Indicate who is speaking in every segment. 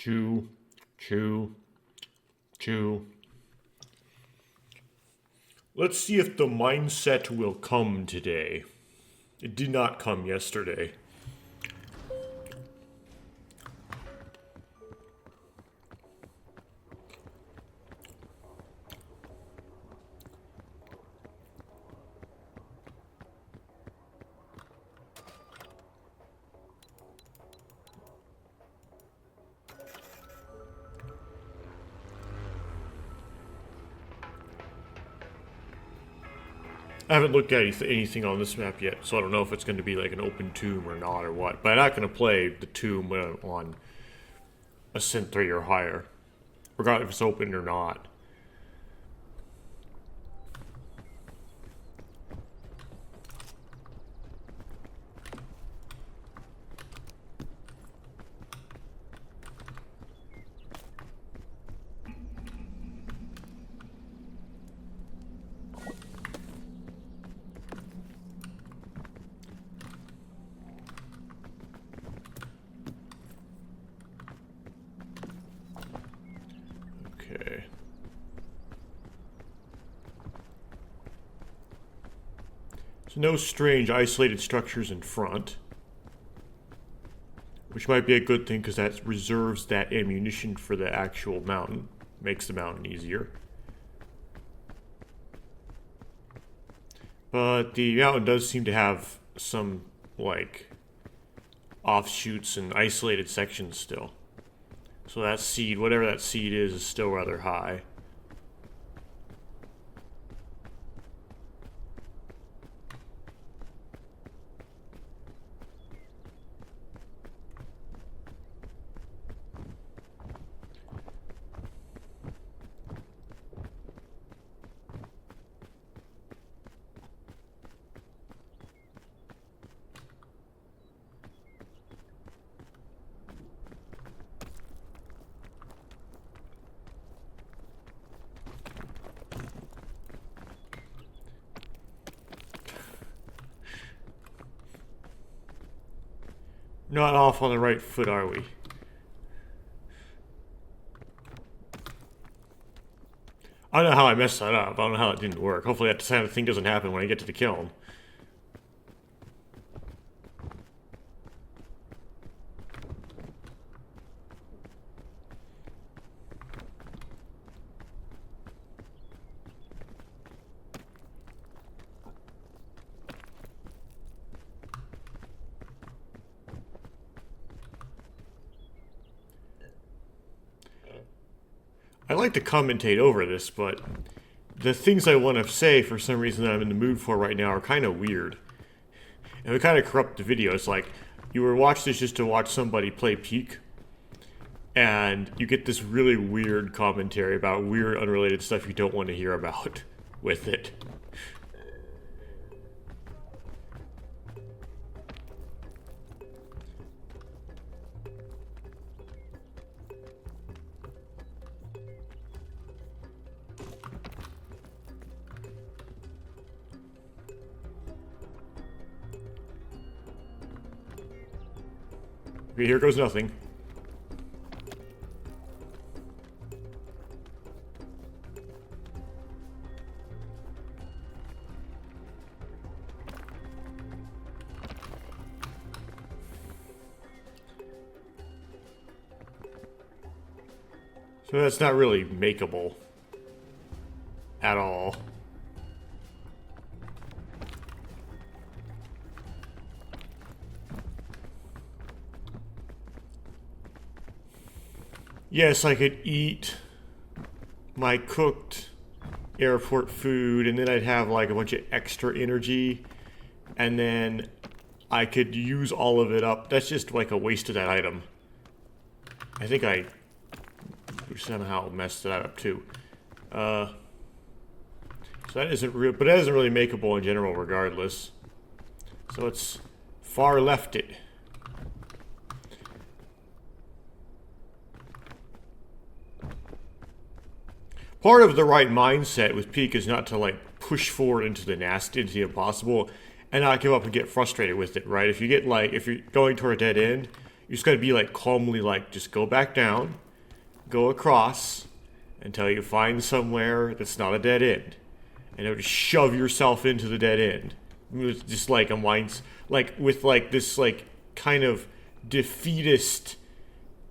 Speaker 1: Chew, chew, chew. Let's see if the mindset will come today. It did not come yesterday. I haven't looked at anything on this map yet, so I don't know if it's going to be like an open tomb or not or what. But I'm not going to play the tomb when I'm on Ascent 3 or higher, regardless if it's open or not. Okay. So no strange isolated structures in front, which might be a good thing because that reserves that ammunition for the actual mountain, makes the mountain easier. But the mountain does seem to have some, like, offshoots and isolated sections still. So that seed, whatever that seed is still rather high. Not off on the right foot, are we? I don't know how I messed that up. I don't know how it didn't work. Hopefully that kind of thing doesn't happen when I get to the kiln. I like to commentate over this, but the things I want to say for some reason that I'm in the mood for right now are kind of weird. And they kind of corrupt the video. It's like, you were watching this just to watch somebody play Peak, and you get this really weird commentary about weird, unrelated stuff you don't want to hear about with it. Okay, here goes nothing. So that's not really makeable at all. Yes, I could eat my cooked airport food, and then I'd have like a bunch of extra energy, and then I could use all of it up. That's just like a waste of that item. I think I somehow messed that up too. So that isn't real, but that isn't really makeable in general regardless. So it's far left it. Part of the right mindset with Peak is not to like push forward into the nasty, into the impossible, and not give up and get frustrated with it, right? If you get like, if you're going toward a dead end, You just gotta be like calmly like, just go back down, go across, until you find somewhere that's not a dead end. And just shove yourself into the dead end. It's just like a mind, like with like this like kind of defeatist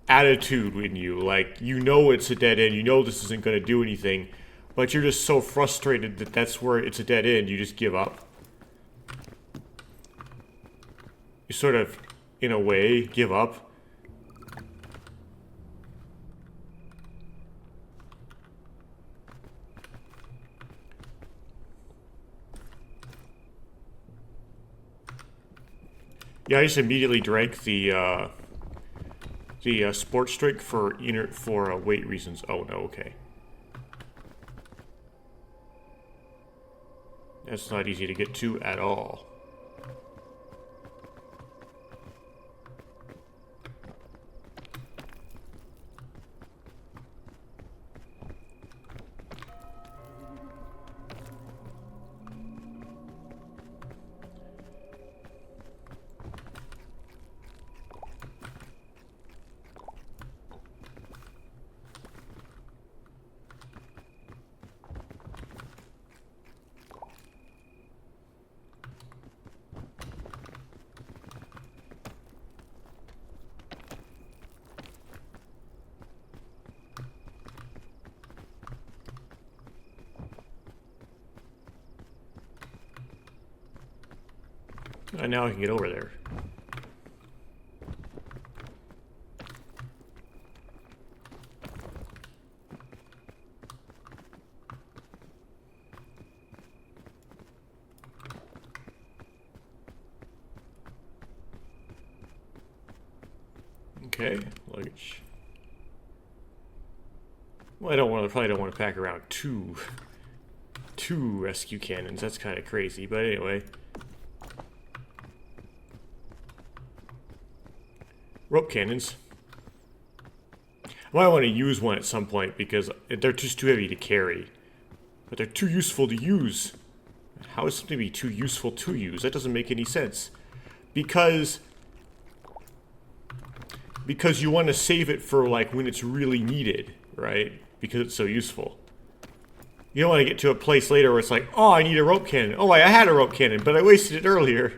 Speaker 1: attitude in you. Like, you know it's a dead end, you know this isn't gonna do anything, but you're just so frustrated that that's where it's a dead end, you just give up. You sort of, in a way, give up. Yeah, I just immediately drank the sports drink for weight reasons. Oh no, okay. That's not easy to get to at all. And now I can get over there. Okay, luggage. Well, probably don't want to pack around two rescue cannons. That's kind of crazy, but anyway. Rope cannons. I might want to use one at some point because they're just too heavy to carry. But they're too useful to use. How is something to be too useful to use? That doesn't make any sense. Because you want to save it for like when it's really needed, right? Because it's so useful. You don't want to get to a place later where it's like, oh, I need a rope cannon. Oh, I had a rope cannon, but I wasted it earlier.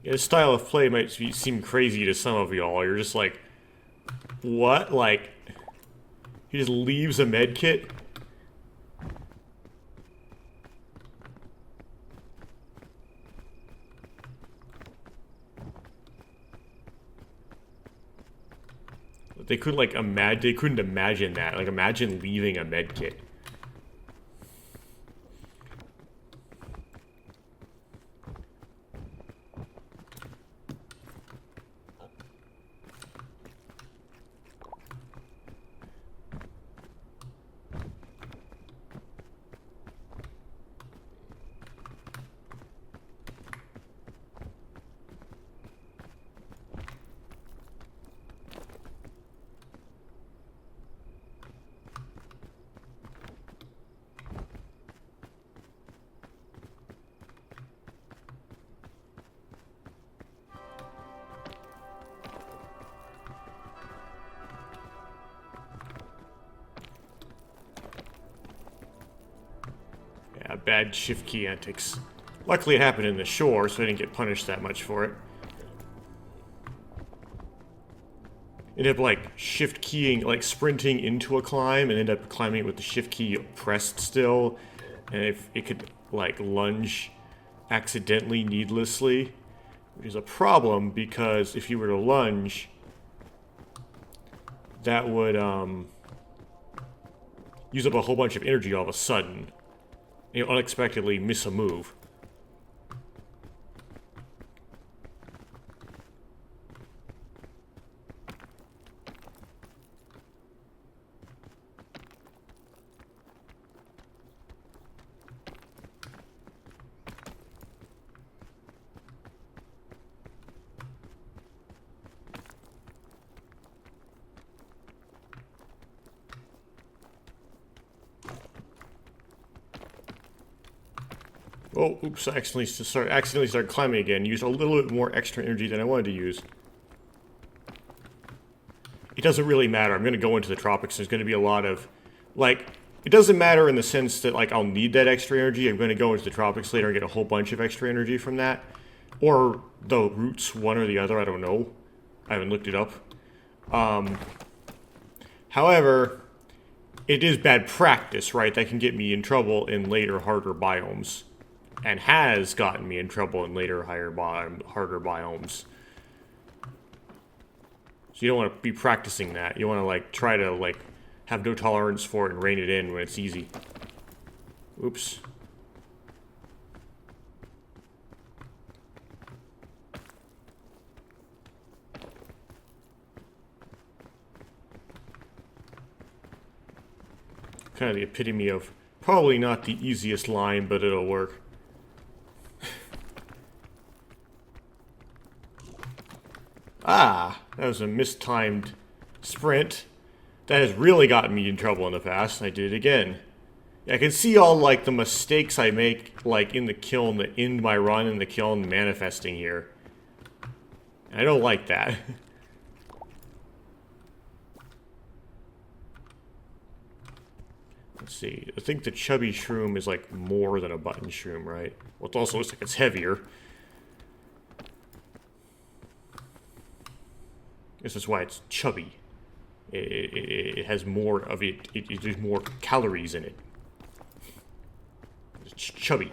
Speaker 1: Yeah, this style of play might seem crazy to some of y'all. You're just like, what? Like, he just leaves a med kit? They couldn't like they couldn't imagine that. Like, imagine leaving a med kit. Bad shift key antics. Luckily it happened in the shore, so I didn't get punished that much for it. Ended up like shift keying, like sprinting into a climb and ended up climbing it with the shift key pressed still. And if it could like lunge accidentally, needlessly, which is a problem because if you were to lunge, that would use up a whole bunch of energy all of a sudden. You unexpectedly miss a move. Oh, oops, I accidentally started climbing again. Used a little bit more extra energy than I wanted to use. It doesn't really matter. I'm going to go into the tropics. There's going to be a lot of, like, it doesn't matter in the sense that, like, I'll need that extra energy. I'm going to go into the tropics later and get a whole bunch of extra energy from that. Or the roots, one or the other, I don't know. I haven't looked it up. However, it is bad practice, right? That can get me in trouble in later, harder biomes. And has gotten me in trouble in later, harder biomes. So you don't want to be practicing that. You want to, like, try to, like, have no tolerance for it and rein it in when it's easy. Oops. Kind of the epitome of probably not the easiest line, but it'll work. Ah, that was a mistimed sprint. That has really gotten me in trouble in the past. I did it again. I can see all, like, the mistakes I make, like, in the kiln that end my run in the kiln manifesting here. And I don't like that. Let's see. I think the chubby shroom is, like, more than a button shroom, right? Well, it also looks like it's heavier. This is why it's chubby. It has more of it. There's more calories in it. It's chubby.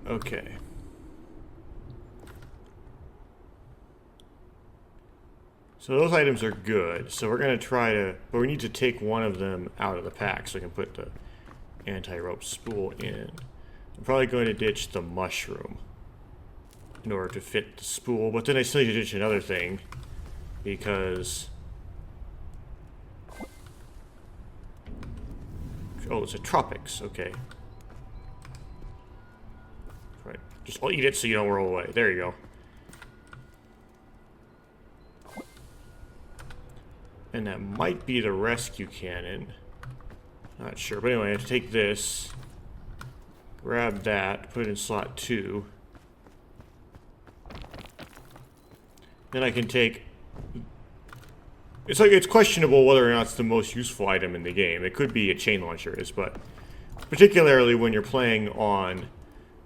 Speaker 1: Okay. So those items are good. So we're going to try to... But we need to take one of them out of the pack so we can put the anti-rope spool in. I'm probably going to ditch the mushroom in order to fit the spool. But then I still need to ditch another thing. Because... Oh, it's a Tropics. Okay. Right. Just I'll eat it so you don't roll away. There you go. And that might be the rescue cannon. Not sure. But anyway, I have to take this. Grab that. Put it in slot 2. Then I can take... It's like, it's questionable whether or not it's the most useful item in the game. It could be a chain launcher is, but... Particularly when you're playing on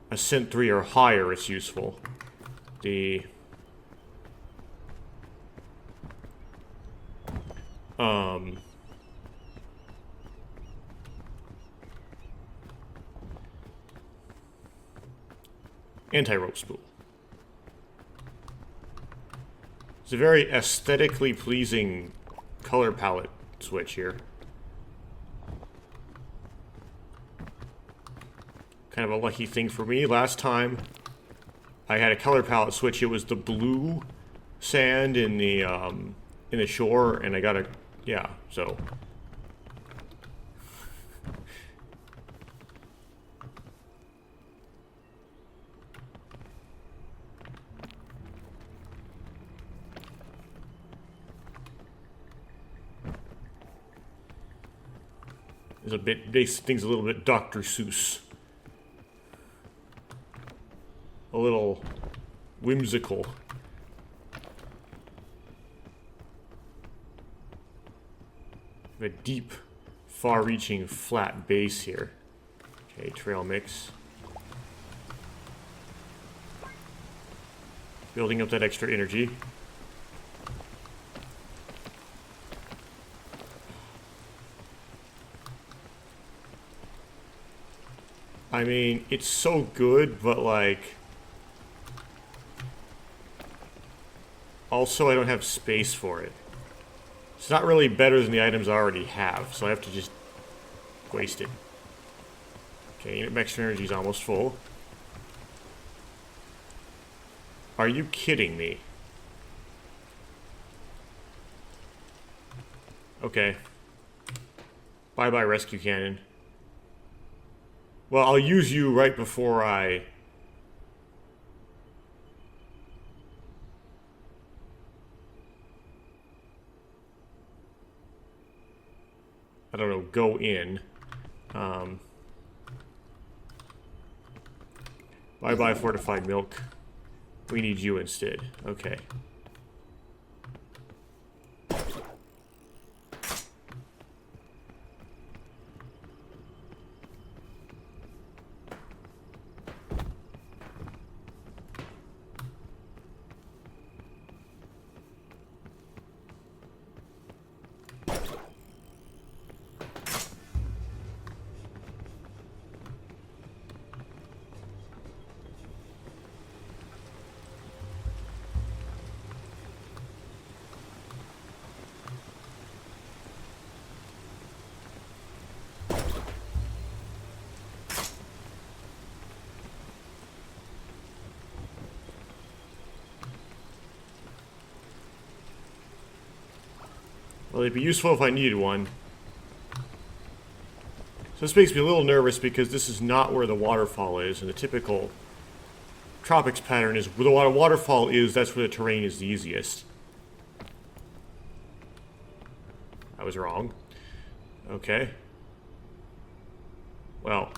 Speaker 1: Ascent 3 or higher, it's useful. The... Anti-rope spool. It's a very aesthetically pleasing color palette switch here. Kind of a lucky thing for me. Last time I had a color palette switch, it was the blue sand in the shore, and I got a... Yeah, so... It's a bit... Makes things a little bit Dr. Seuss. A little whimsical. A deep, far-reaching, flat base here. Okay, trail mix. Building up that extra energy. I mean, it's so good, but like... Also, I don't have space for it. It's not really better than the items I already have, so I have to just waste it. Okay, extra energy is almost full. Are you kidding me? Okay. Bye-bye, rescue cannon. Well, I'll use you right before I don't know, go in. Bye-bye, fortified milk. We need you instead. Okay. Well, it'd be useful if I needed one. So this makes me a little nervous because this is not where the waterfall is, and the typical Tropics pattern is where the waterfall is, that's where the terrain is the easiest. I was wrong. Okay. Well.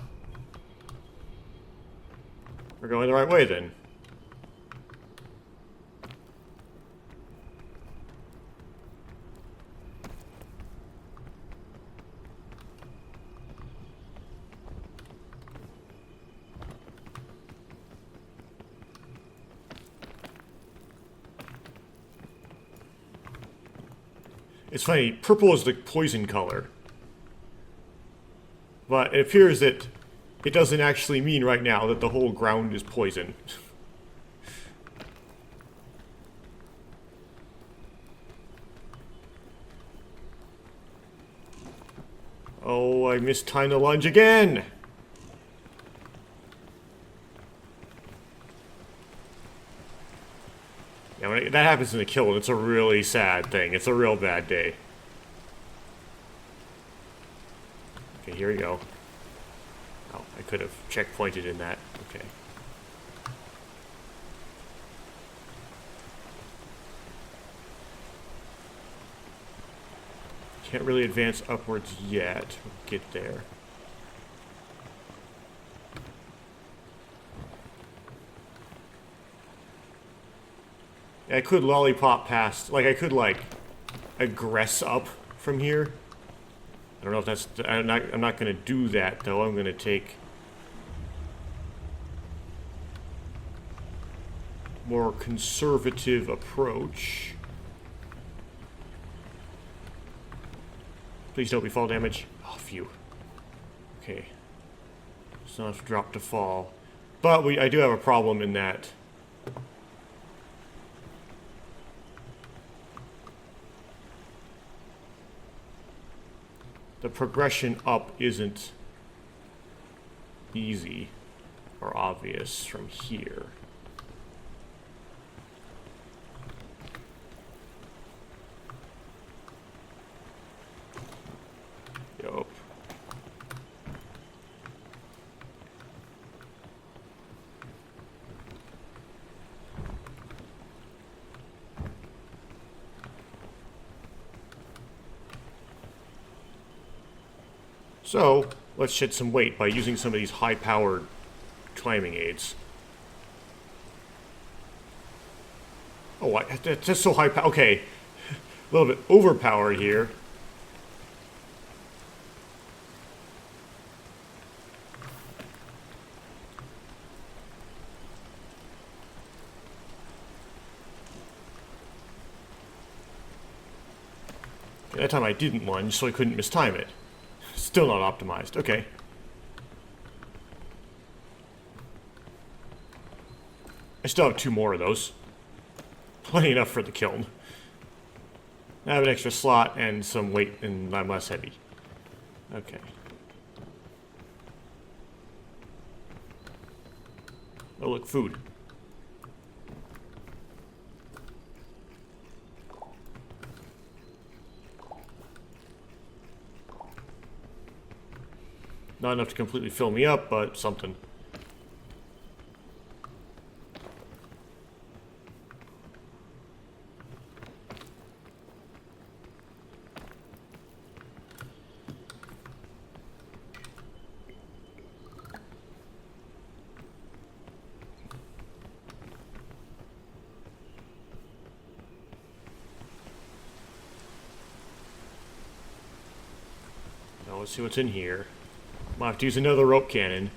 Speaker 1: We're going the right way then. It's funny, purple is the poison color. But it appears that it doesn't actually mean right now that the whole ground is poison. Oh, I missed time to lunge again! Yeah, when that happens in the Kiln, it's a really sad thing. It's a real bad day. Okay, here we go. Oh, I could have checkpointed in that. Okay. Can't really advance upwards yet. We'll get there. I could lollipop past, like I could like aggress up from here. I don't know if that's, I'm not gonna do that though. I'm gonna take more conservative approach. Please don't be fall damage. Oh, phew. Okay. It's not enough drop to fall. But I do have a problem in that the progression up isn't easy or obvious from here. Yup. So, let's shed some weight by using some of these high-powered climbing aids. Oh, that's so high power. Okay. A little bit overpowered here. That time I didn't lunge, so I couldn't mistime it. Still not optimized. Okay. I still have 2 more of those. Plenty enough for the kiln. I have an extra slot and some weight, and I'm less heavy. Okay. Oh, look, food. Not enough to completely fill me up, but something. Now let's see what's in here. Might have to use another rope cannon.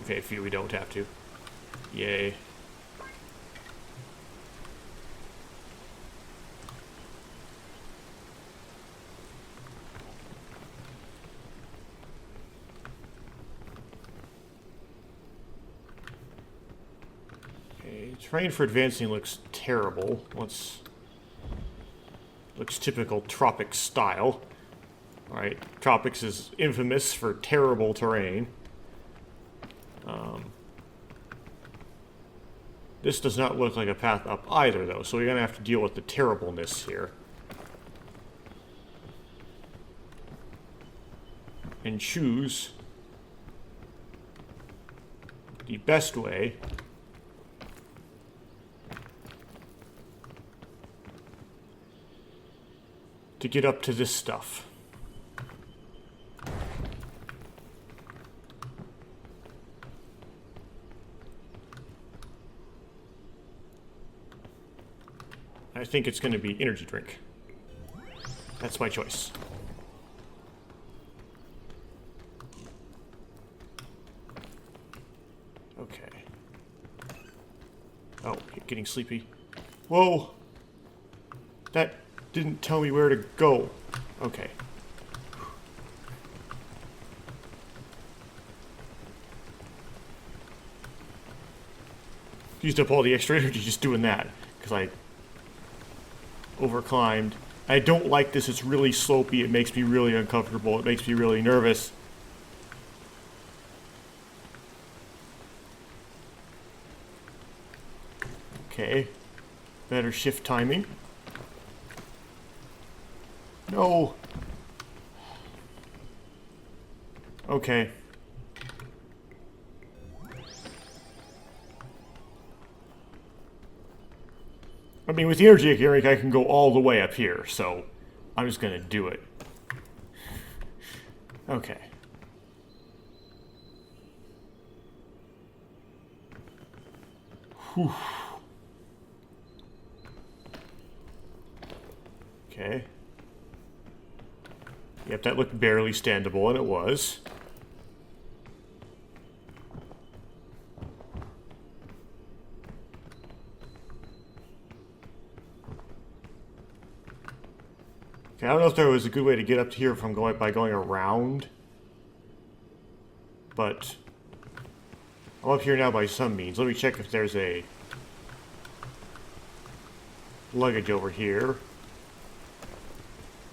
Speaker 1: Okay, we don't have to. Yay. Terrain for advancing looks terrible. Looks typical Tropics style. Alright, Tropics is infamous for terrible terrain. This does not look like a path up either, though, so we're going to have to deal with the terribleness here. And choose the best way to get up to this stuff. I think it's going to be energy drink. That's my choice. Okay. Oh, getting sleepy. Whoa! That didn't tell me where to go. Okay. Used up all the extra energy just doing that, because I overclimbed. I don't like this. It's really slopey. It makes me really uncomfortable. It makes me really nervous. Okay. Better shift timing. No. Okay. I mean, with the energy drink, I can go all the way up here, so I'm just gonna do it. Okay. Whew. Okay. Yep, that looked barely standable, and it was. Okay, I don't know if there was a good way to get up to here from by going around, but I'm up here now by some means. Let me check if there's a luggage over here.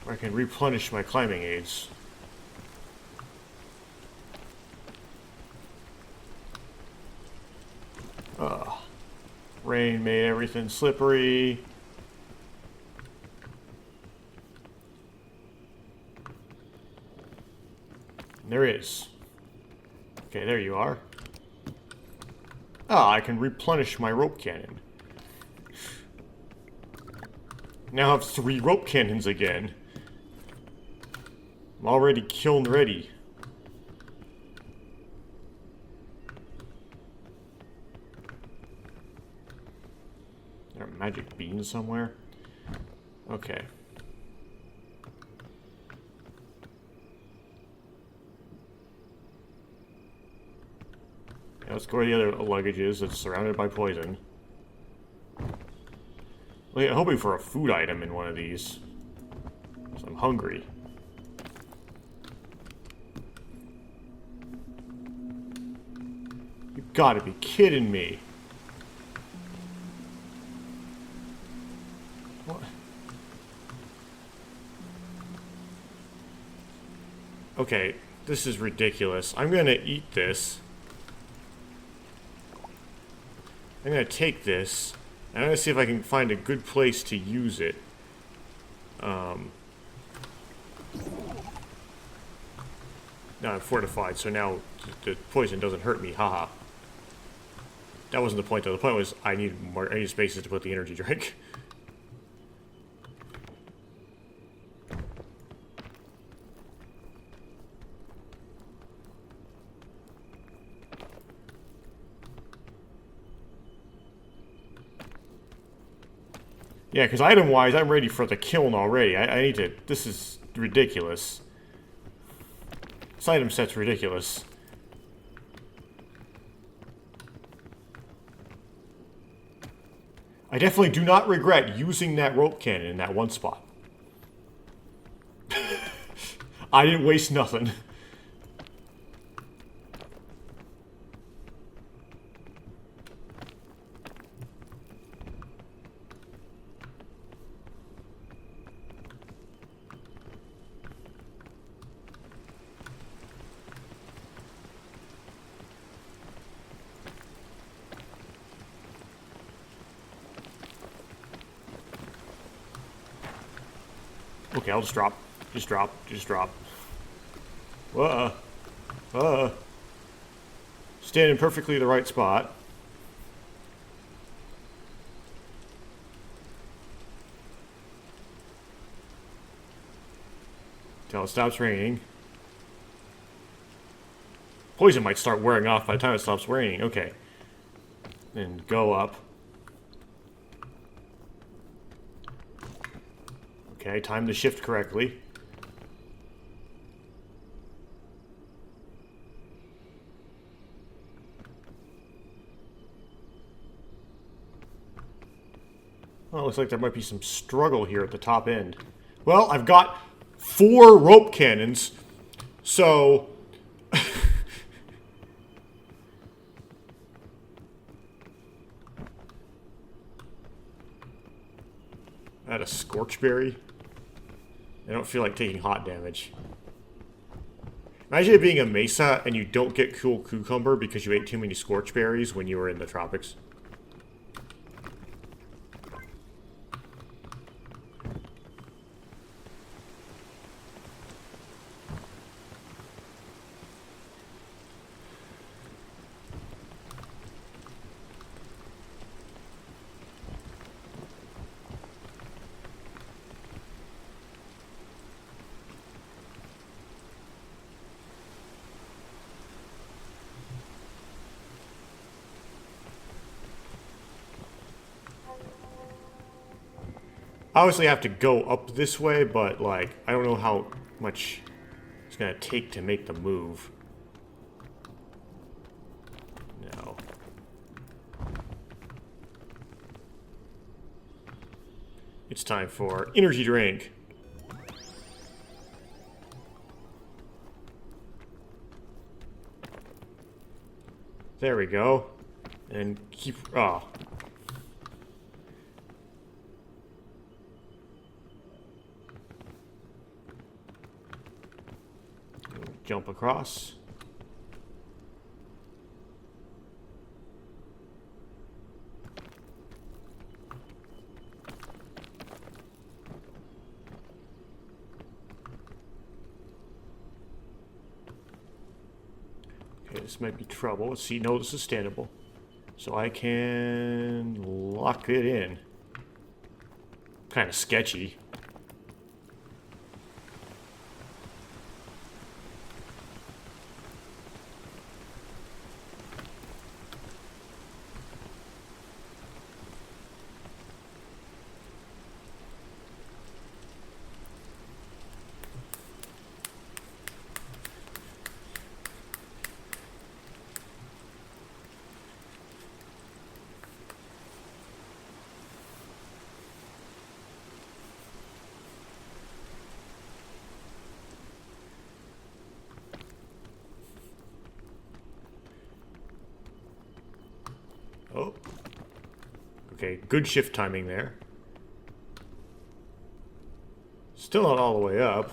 Speaker 1: I can replenish my climbing aids. Rain made everything slippery. There is. Okay, there you are. Ah, I can replenish my rope cannon. Now I have 3 rope cannons again. I'm already kiln ready. Is there a magic bean somewhere? Okay. let's go where the other luggage is that's surrounded by poison. I'm hoping for a food item in one of these. So I'm hungry. You gotta be kidding me. What? Okay, this is ridiculous. I'm gonna eat this. I'm gonna take this. I'm gonna see if I can find a good place to use it. Now I'm fortified, so now the poison doesn't hurt me. Haha. That wasn't the point, though. The point was I need spaces to put the energy drink. Yeah, because item-wise, I'm ready for the kiln already. I need to... This is ridiculous. This item set's ridiculous. I definitely do not regret using that rope cannon in that one spot. I didn't waste nothing. Okay, I'll just drop. Just drop. Just drop. Stand in perfectly the right spot. Till it stops raining. Poison might start wearing off by the time it stops raining. Okay. Then go up. Okay, time to shift correctly. Well, looks like there might be some struggle here at the top end. Well, I've got 4 rope cannons, so... I had a scorchberry. I don't feel like taking hot damage. Imagine it being a Mesa and you don't get cool cucumber because you ate too many scorchberries when you were in the tropics. I obviously have to go up this way, but, like, I don't know how much it's going to take to make the move. No. It's time for energy drink. There we go. And keep... Oh. Jump across. Okay, this might be trouble. Let's see. No, this is standable. So I can lock it in. Kind of sketchy. Oh. Okay, good shift timing there. Still not all the way up.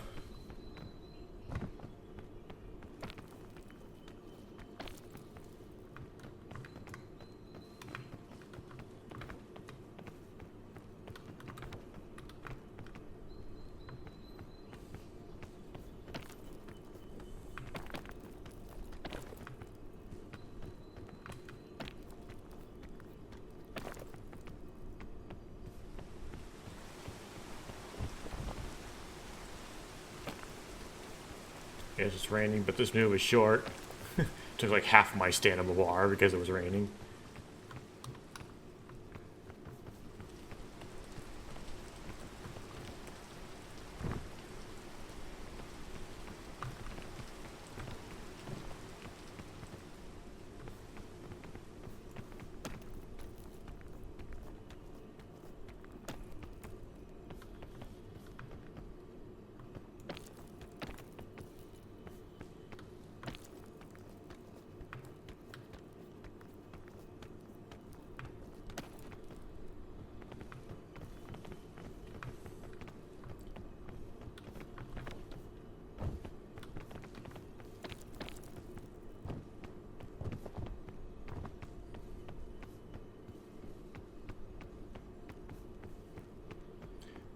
Speaker 1: Yes, it's raining, but this move is short. Took like half my stamina bar because it was raining.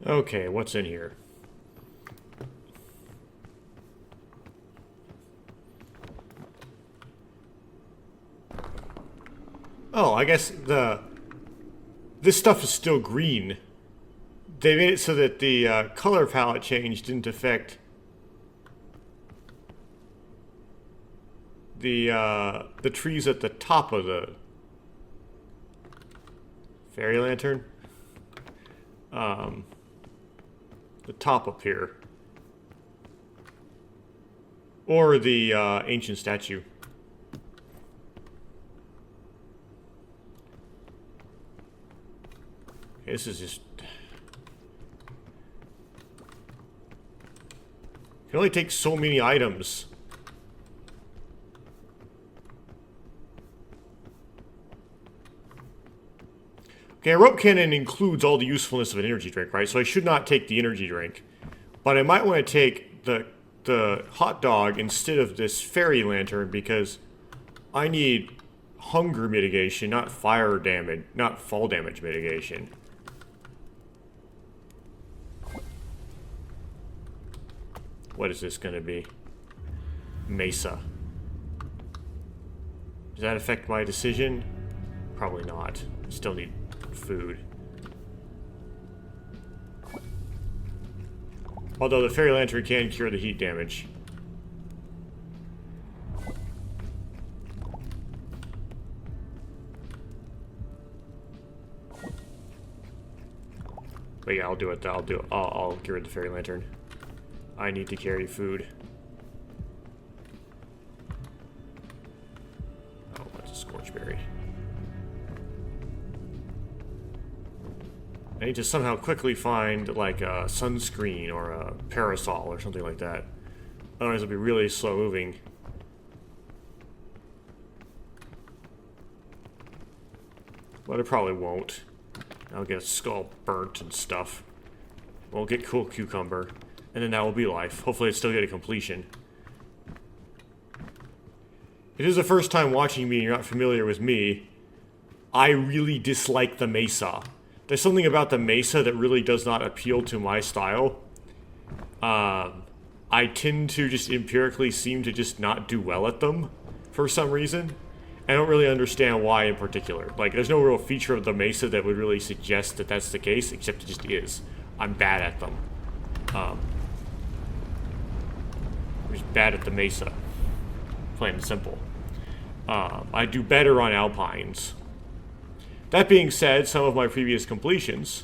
Speaker 1: Okay, what's in here? Oh, I guess this stuff is still green. They made it so that the color palette change didn't affect the trees at the top of the fairy lantern. The top up here. Or the ancient statue. Okay, this is just... You can only take so many items. Okay, a rope cannon includes all the usefulness of an energy drink, right? So I should not take the energy drink. But I might want to take the hot dog instead of this fairy lantern because I need hunger mitigation, not fire damage, not fall damage mitigation. What is this going to be? Mesa. Does that affect my decision? Probably not. Still need food. Although the fairy lantern can cure the heat damage. But yeah, I'll do it. I'll get rid of the fairy lantern. I need to carry food. Oh, that's a scorchberry. I need to somehow quickly find, like, a sunscreen or a parasol or something like that. Otherwise it'll be really slow moving. But it probably won't. I'll get skull burnt and stuff. We'll get cool cucumber. And then that will be life. Hopefully I still get a completion. It is the first time watching me and you're not familiar with me. I really dislike the Mesa. There's something about the Mesa that really does not appeal to my style. I tend to just empirically seem to just not do well at them for some reason. I don't really understand why in particular. Like, there's no real feature of the Mesa that would really suggest that that's the case, except it just is. I'm bad at them. I'm just bad at the Mesa. Plain and simple. I do better on Alpines. That being said, some of my previous completions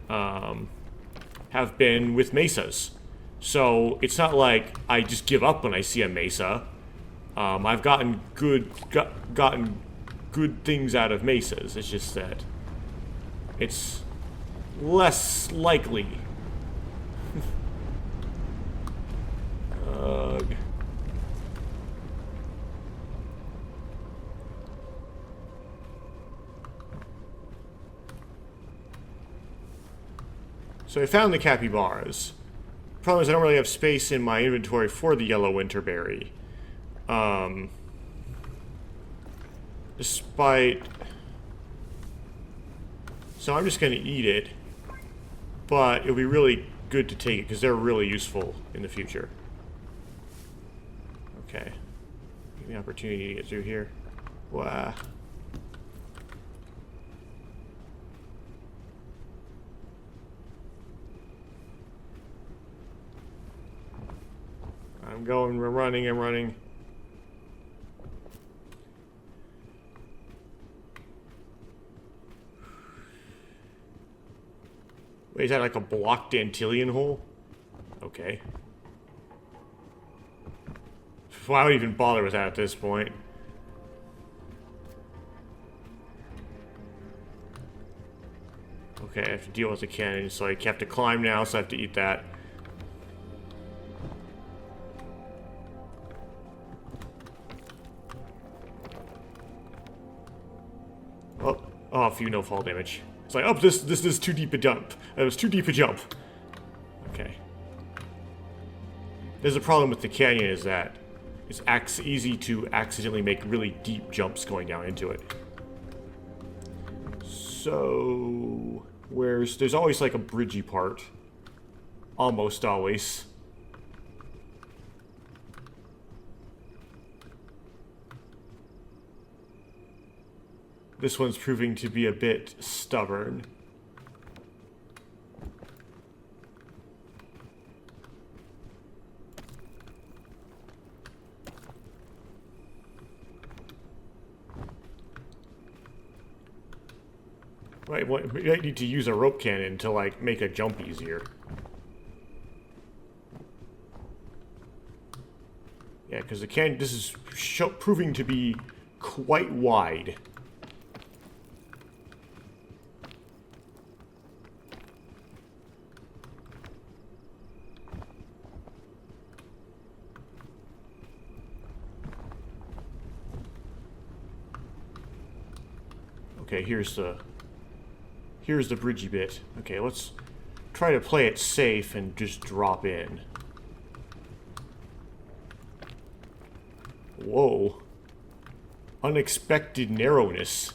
Speaker 1: have been with Mesas. So it's not like I just give up when I see a Mesa. I've gotten good things out of Mesas. It's just that it's less likely. So I found the capybaras. Problem is I don't really have space in my inventory for the yellow winterberry. Despite... So I'm just going to eat it. But it'll be really good to take it because they're really useful in the future. Okay. Give me an opportunity to get through here. Wow. I'm going, I'm running. Wait, is that like a blocked Antillean hole? Okay. Why would I even bother with that at this point? Okay, I have to deal with the cannon, so I have to climb now, so I have to eat that. Oh, a few no fall damage. It's like, oh, this is too deep a jump. It was too deep a jump. Okay. There's a problem with the canyon is that it's easy to accidentally make really deep jumps going down into it. So, there's always like a bridgy part. Almost always. This one's proving to be a bit stubborn. Right, we might need to use a rope cannon to, like, make a jump easier. Yeah, because this is proving to be quite wide. Okay, here's the bridgy bit. Okay, let's try to play it safe and just drop in. Whoa. Unexpected narrowness.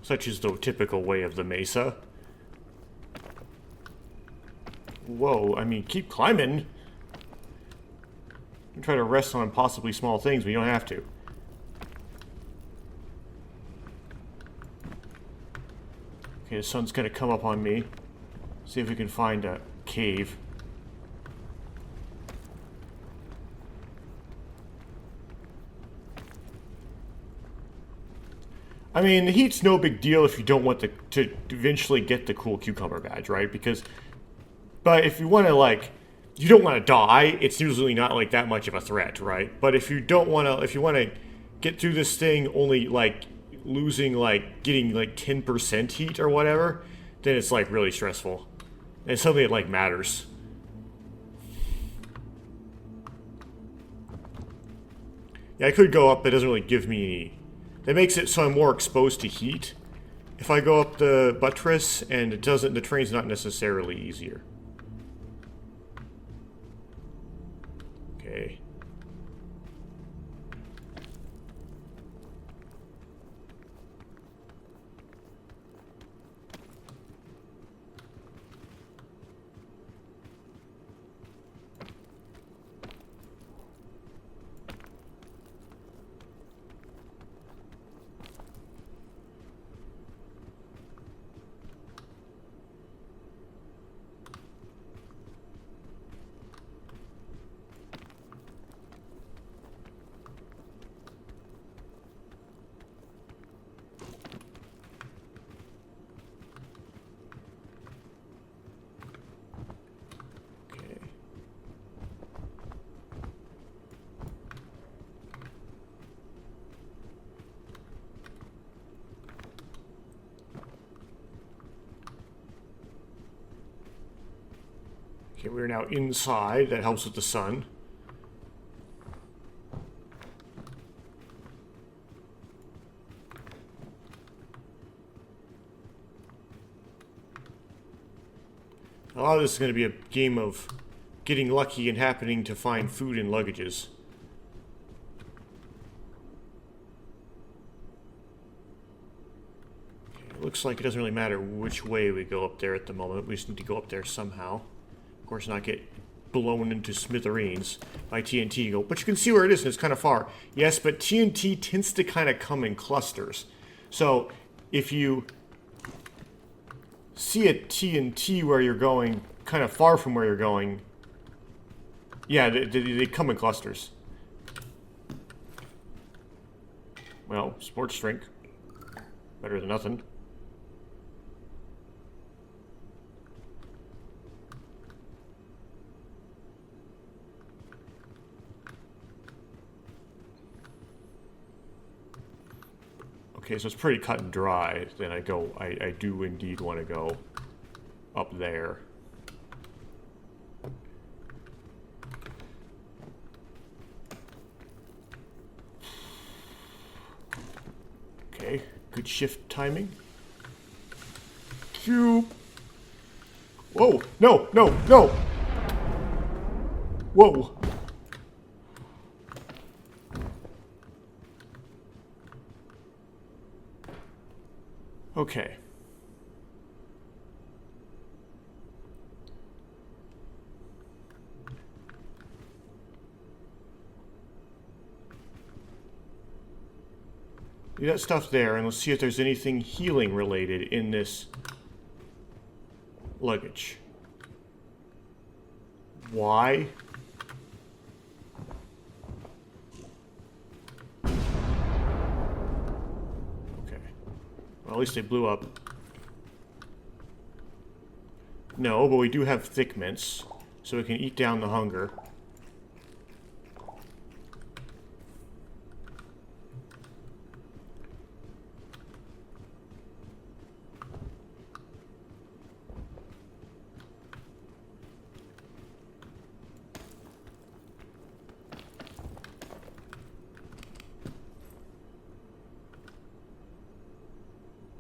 Speaker 1: Such is the typical way of the Mesa. Whoa, I mean, keep climbing. You can try to rest on impossibly small things, but you don't have to. Okay, the sun's gonna come up on me. See if we can find a cave. I mean, the heat's no big deal if you don't want to eventually get the cool cucumber badge, right? But if you want to, like, you don't want to die, it's usually not, like, that much of a threat, right? But if you want to get through this thing only, like, losing, like, getting, like, 10% heat or whatever, then it's, like, really stressful. And suddenly it, like, matters. Yeah, I could go up, but it doesn't really give me any... That makes it so I'm more exposed to heat. If I go up the buttress, and it doesn't, the terrain's not necessarily easier. Okay. Okay, we're now inside. That helps with the sun. A lot of this is going to be a game of getting lucky and happening to find food in luggages. It looks like it doesn't really matter which way we go up there at the moment. We just need to go up there somehow. Of course, not get blown into smithereens by TNT. You go, but you can see where it is, and it's kind of far. Yes, but TNT tends to kind of come in clusters. So if you see a TNT where you're going, kind of far from where you're going, yeah, they come in clusters. Well, sports drink. Better than nothing. Okay, so it's pretty cut and dry. Then I do indeed want to go up there. Okay, good shift timing. Phew. Whoa, no, no, no! Whoa. Okay. Leave that stuff there, and let's see if there's anything healing related in this luggage. Why? Well, at least they blew up. No, but we do have thick mints, so we can eat down the hunger.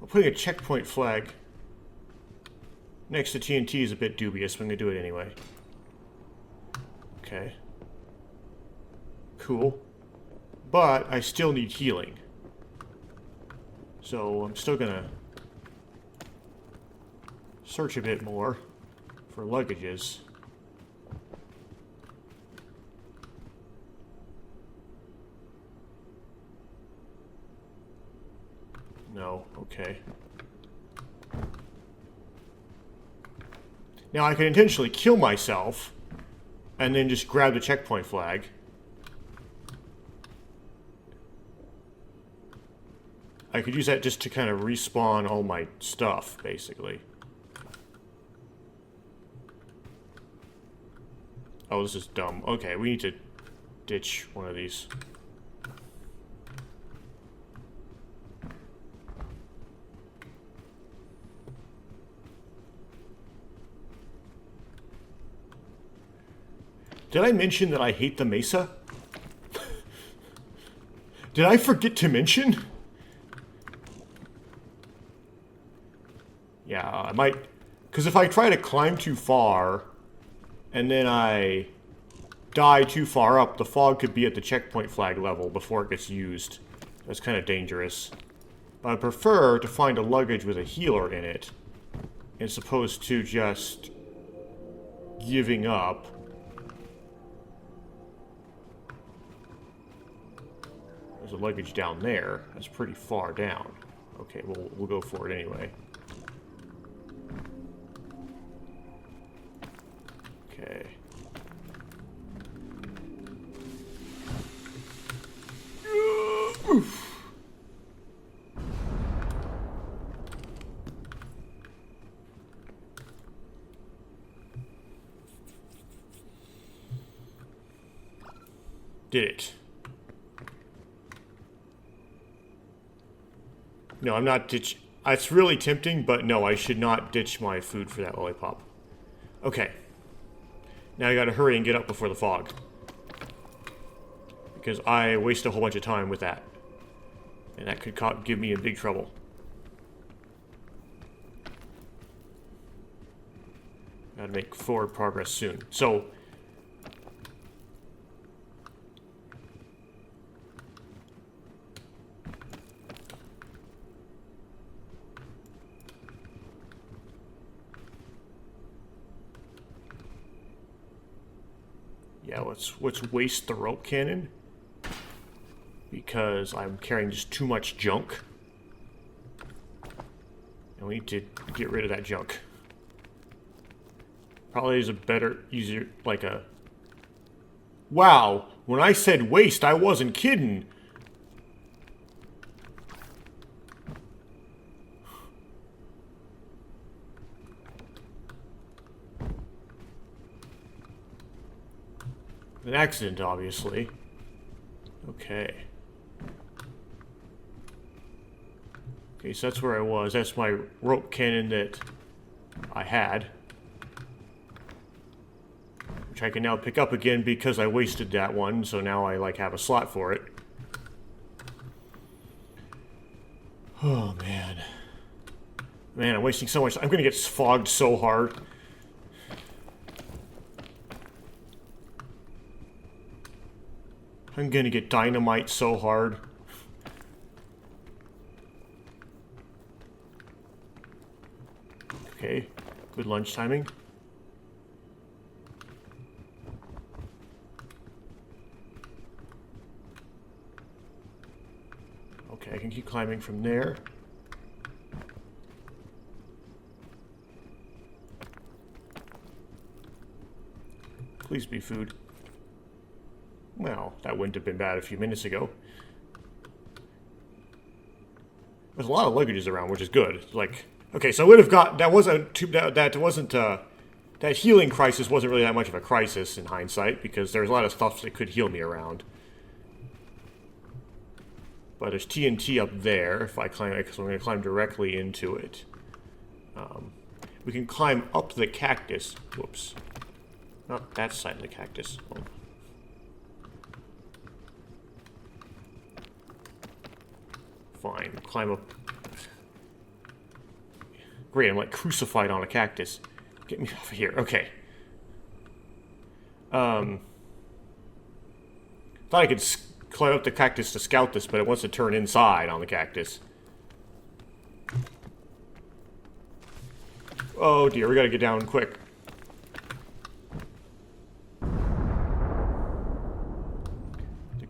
Speaker 1: Putting a checkpoint flag next to TNT is a bit dubious, but I'm going to do it anyway. Okay. Cool. But I still need healing. So I'm still going to search a bit more for luggages. No, okay. Now I can intentionally kill myself and then just grab the checkpoint flag. I could use that just to kind of respawn all my stuff, basically. Oh, this is dumb. Okay, we need to ditch one of these. Did I mention that I hate the Mesa? Did I forget to mention? Yeah, I might... Because if I try to climb too far, and then I die too far up, the fog could be at the checkpoint flag level before it gets used. That's kind of dangerous. But I prefer to find a luggage with a healer in it, as opposed to just giving up. There's a luggage down there. That's pretty far down. Okay, we'll go for it anyway. Okay. Oof. Did it. No, I'm not ditch. It's really tempting, but no, I should not ditch my food for that lollipop. Okay. Now I gotta hurry and get up before the fog. Because I waste a whole bunch of time with that. And that could give me in big trouble. Gotta Gotta make forward progress soon. So... yeah, let's waste the rope cannon. Because I'm carrying just too much junk. And we need to get rid of that junk. Probably is a better, easier, like a... Wow! When I said waste, I wasn't kidding! An accident, obviously. Okay. Okay, so that's where I was. That's my rope cannon that I had. Which I can now pick up again because I wasted that one, so now I, like, have a slot for it. Oh, man. Man, I'm wasting so much. I'm gonna get fogged so hard. I'm gonna get dynamite so hard. Okay, good lunch timing. Okay, I can keep climbing from there. Please be food. Well, that wouldn't have been bad a few minutes ago. There's a lot of luggages around, which is good. Like, okay, so I would have got that wasn't too, that wasn't that healing crisis wasn't really that much of a crisis in hindsight because there's a lot of stuff that could heal me around. But there's TNT up there if I climb, because I'm going to climb directly into it. We can climb up the cactus. Whoops, not that side of the cactus. Oh. Fine, climb up. Great, I'm like crucified on a cactus. Get me off of here. Okay. Thought I could climb up the cactus to scout this, but it wants to turn inside on the cactus. Oh dear, we gotta get down quick. The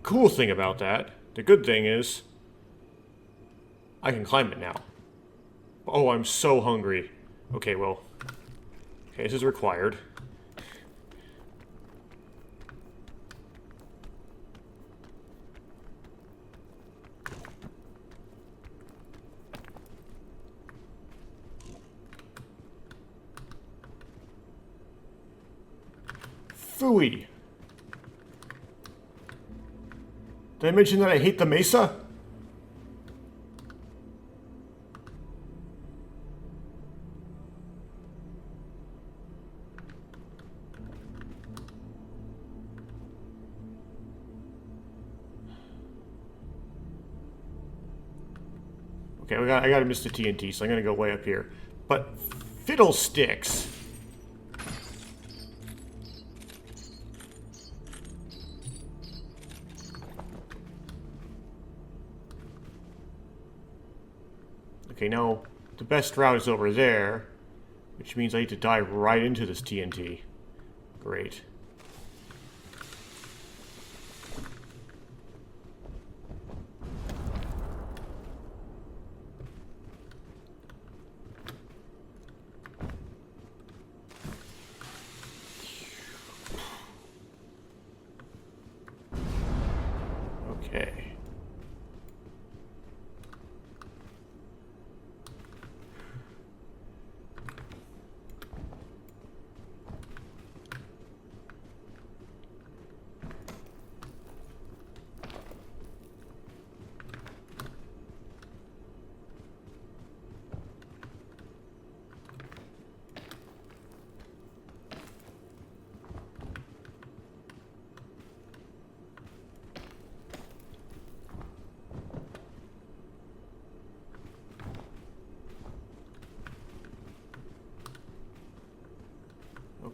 Speaker 1: cool thing about that, the good thing is, I can climb it now. Oh, I'm so hungry. Okay, well. Okay, this is required. Phooey. Did I mention that I hate the Mesa? Okay, I gotta miss the TNT, so I'm gonna go way up here. But fiddlesticks. Okay, now the best route is over there, which means I need to dive right into this TNT. Great. Okay.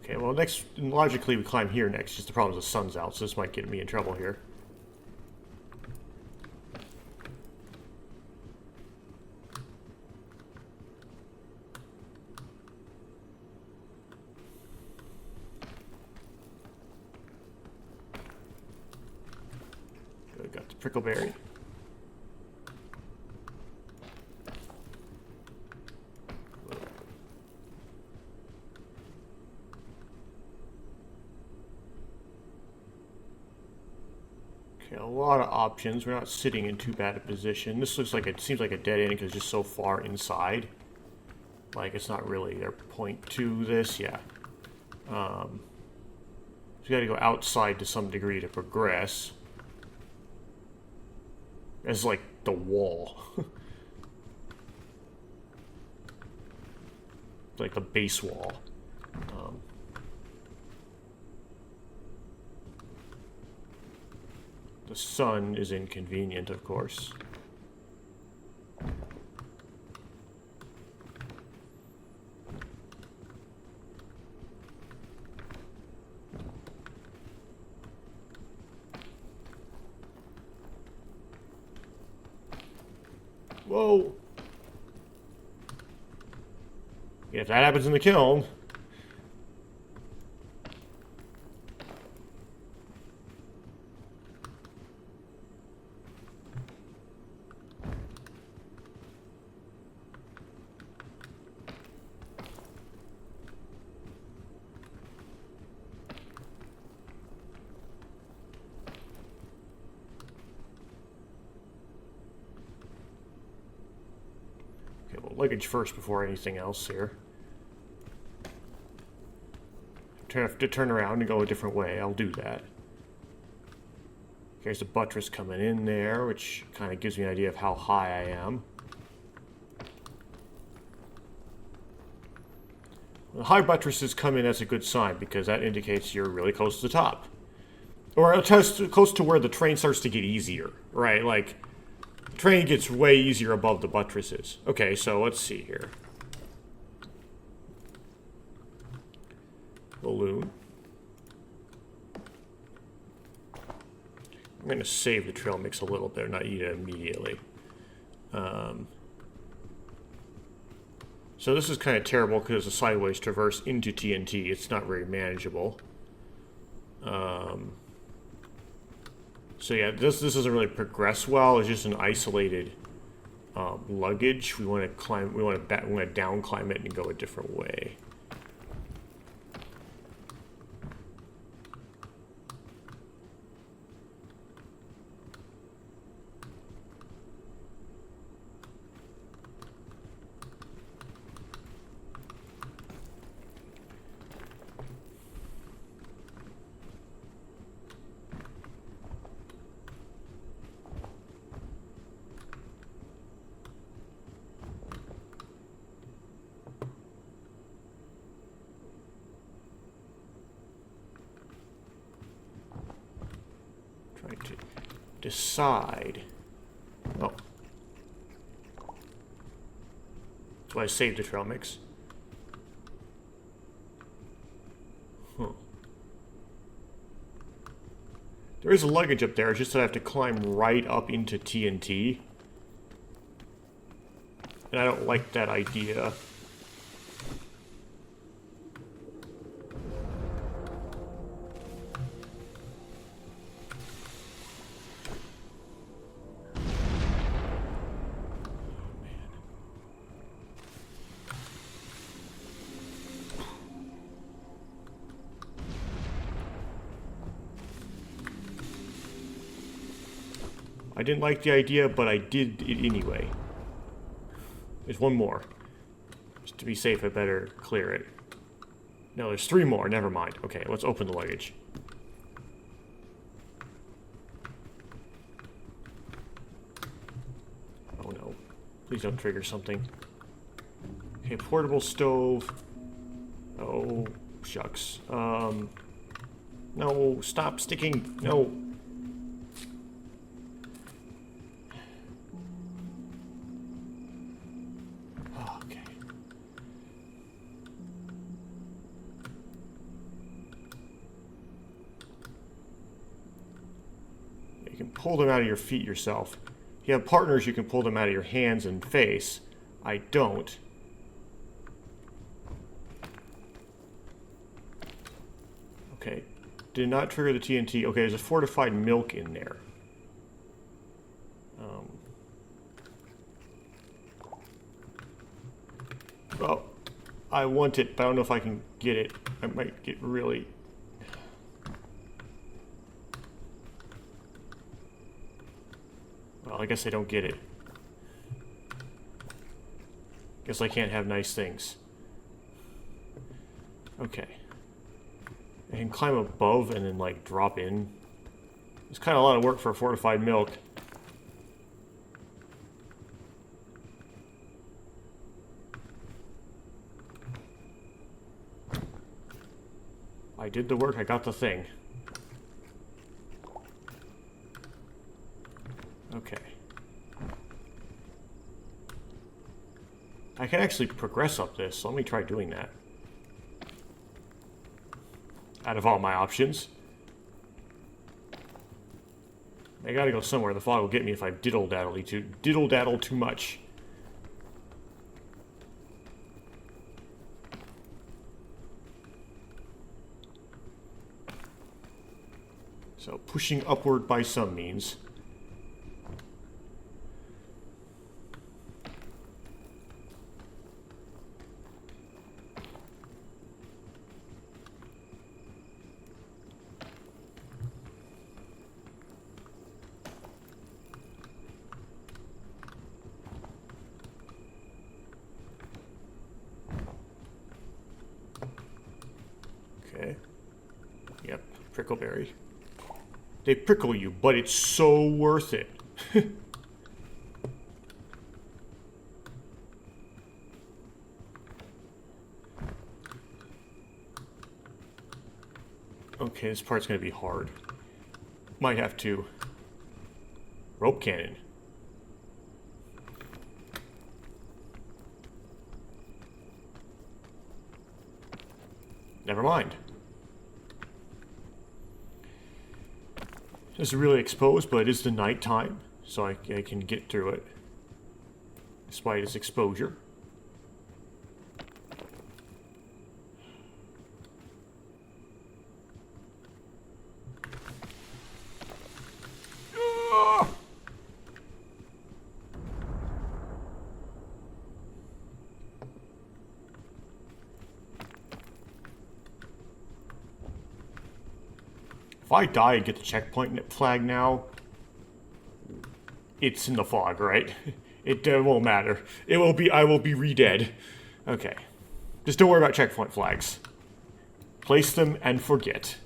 Speaker 1: Okay, well, next, logically, we climb here next. Just the problem is the sun's out, so this might get me in trouble here. Good, got the prickleberry. Okay, a lot of options. We're not sitting in too bad a position. This looks like it seems like a dead end because it's just so far inside. Like it's not really their point to this. Yeah. So you got to go outside to some degree to progress. As like the wall. Like the base wall. The sun is inconvenient, of course. Whoa! If that happens in the kiln... Luggage first before anything else here. Have to turn around and go a different way. I'll do that. There's a buttress coming in there, which kind of gives me an idea of how high I am. When high buttresses come in, that's a good sign because that indicates you're really close to the top. Or close to where the terrain starts to get easier, right? Like, the terrain gets way easier above the buttresses. Okay, so let's see here. Balloon. I'm going to save the trail mix a little bit, not eat it immediately. So this is kind of terrible because it's a sideways traverse into TNT. It's not very manageable. So yeah, this doesn't really progress well. It's just an isolated luggage. We want to climb. We want to down climb it and go a different way. Trying to decide. Oh. That's why I saved the trail mix. Huh. There is a luggage up there, it's just that I have to climb right up into TNT. And I don't like that idea. I didn't like the idea, but I did it anyway. There's one more. Just to be safe, I better clear it. No, there's 3 more. Never mind. Okay, let's open the luggage. Oh no. Please don't trigger something. Okay, portable stove. Oh, shucks. No, stop sticking. No. pull them out of your feet yourself. If you have partners, you can pull them out of your hands and face. I don't. Okay. Did not trigger the TNT. Okay, there's a fortified milk in there. Well, I want it, but I don't know if I can get it. I might get really... Well, I guess I don't get it. Guess I can't have nice things. Okay. I can climb above and then, like, drop in. It's kind of a lot of work for a fortified milk. I did the work, I got the thing. Okay. I can actually progress up this, so let me try doing that. Out of all my options. I gotta go somewhere. The fog will get me if I diddle-daddle too much. So, pushing upward by some means. Okay. Yep, prickleberry. They prickle you, but it's so worth it. Okay, this part's gonna be hard. Might have to. Rope cannon. Never mind. This is really exposed, but it is the nighttime, so I can get through it. Despite its exposure. If I die and get the checkpoint flag now, it's in the fog, right? It won't matter. It will be. I will be re-dead. Okay. Just don't worry about checkpoint flags. Place them and forget.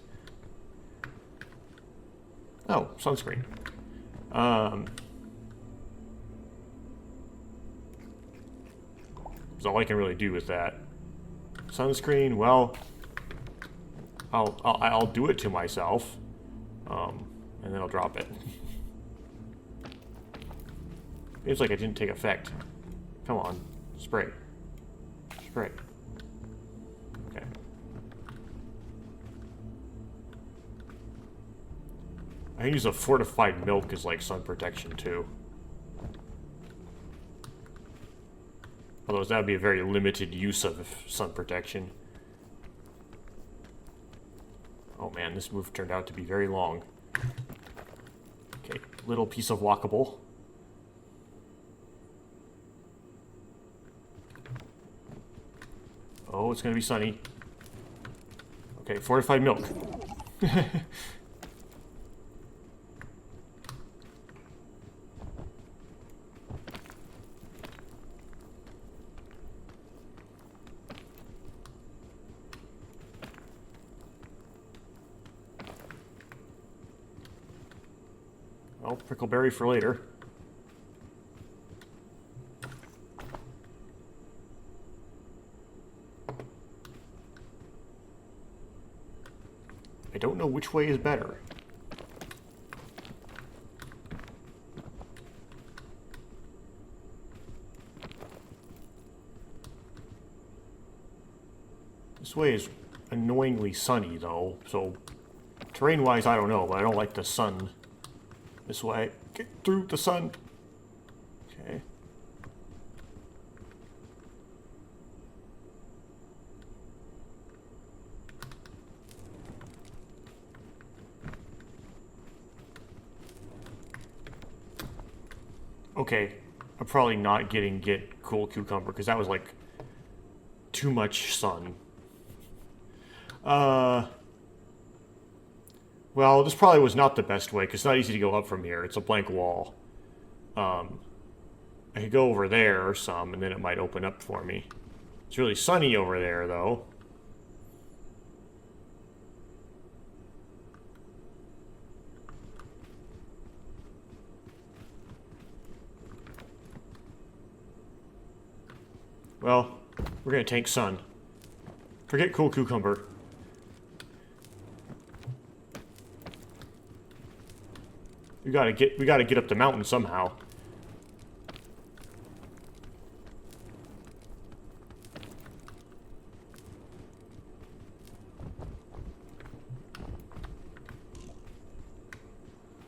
Speaker 1: Oh, sunscreen. That's all I can really do with that. Sunscreen, well... I'll do it to myself, and then I'll drop it. Seems like it didn't take effect. Come on, spray, spray. Okay. I can use a fortified milk as like sun protection too. Although that would be a very limited use of sun protection. Oh man, this move turned out to be very long. Okay, little piece of walkable. Oh, it's gonna be sunny. Okay, fortified milk. Well, prickleberry for later. I don't know which way is better. This way is annoyingly sunny, though, so terrain-wise, I don't know, but I don't like the sun This way. Get through the sun. Okay. Okay, I'm probably not get cool cucumber because that was like too much sun. Well, this probably was not the best way because it's not easy to go up from here. It's a blank wall. I could go over there or some, and then it might open up for me. It's really sunny over there, though. Well, we're gonna tank sun. Forget cool cucumber. We gotta get up the mountain somehow.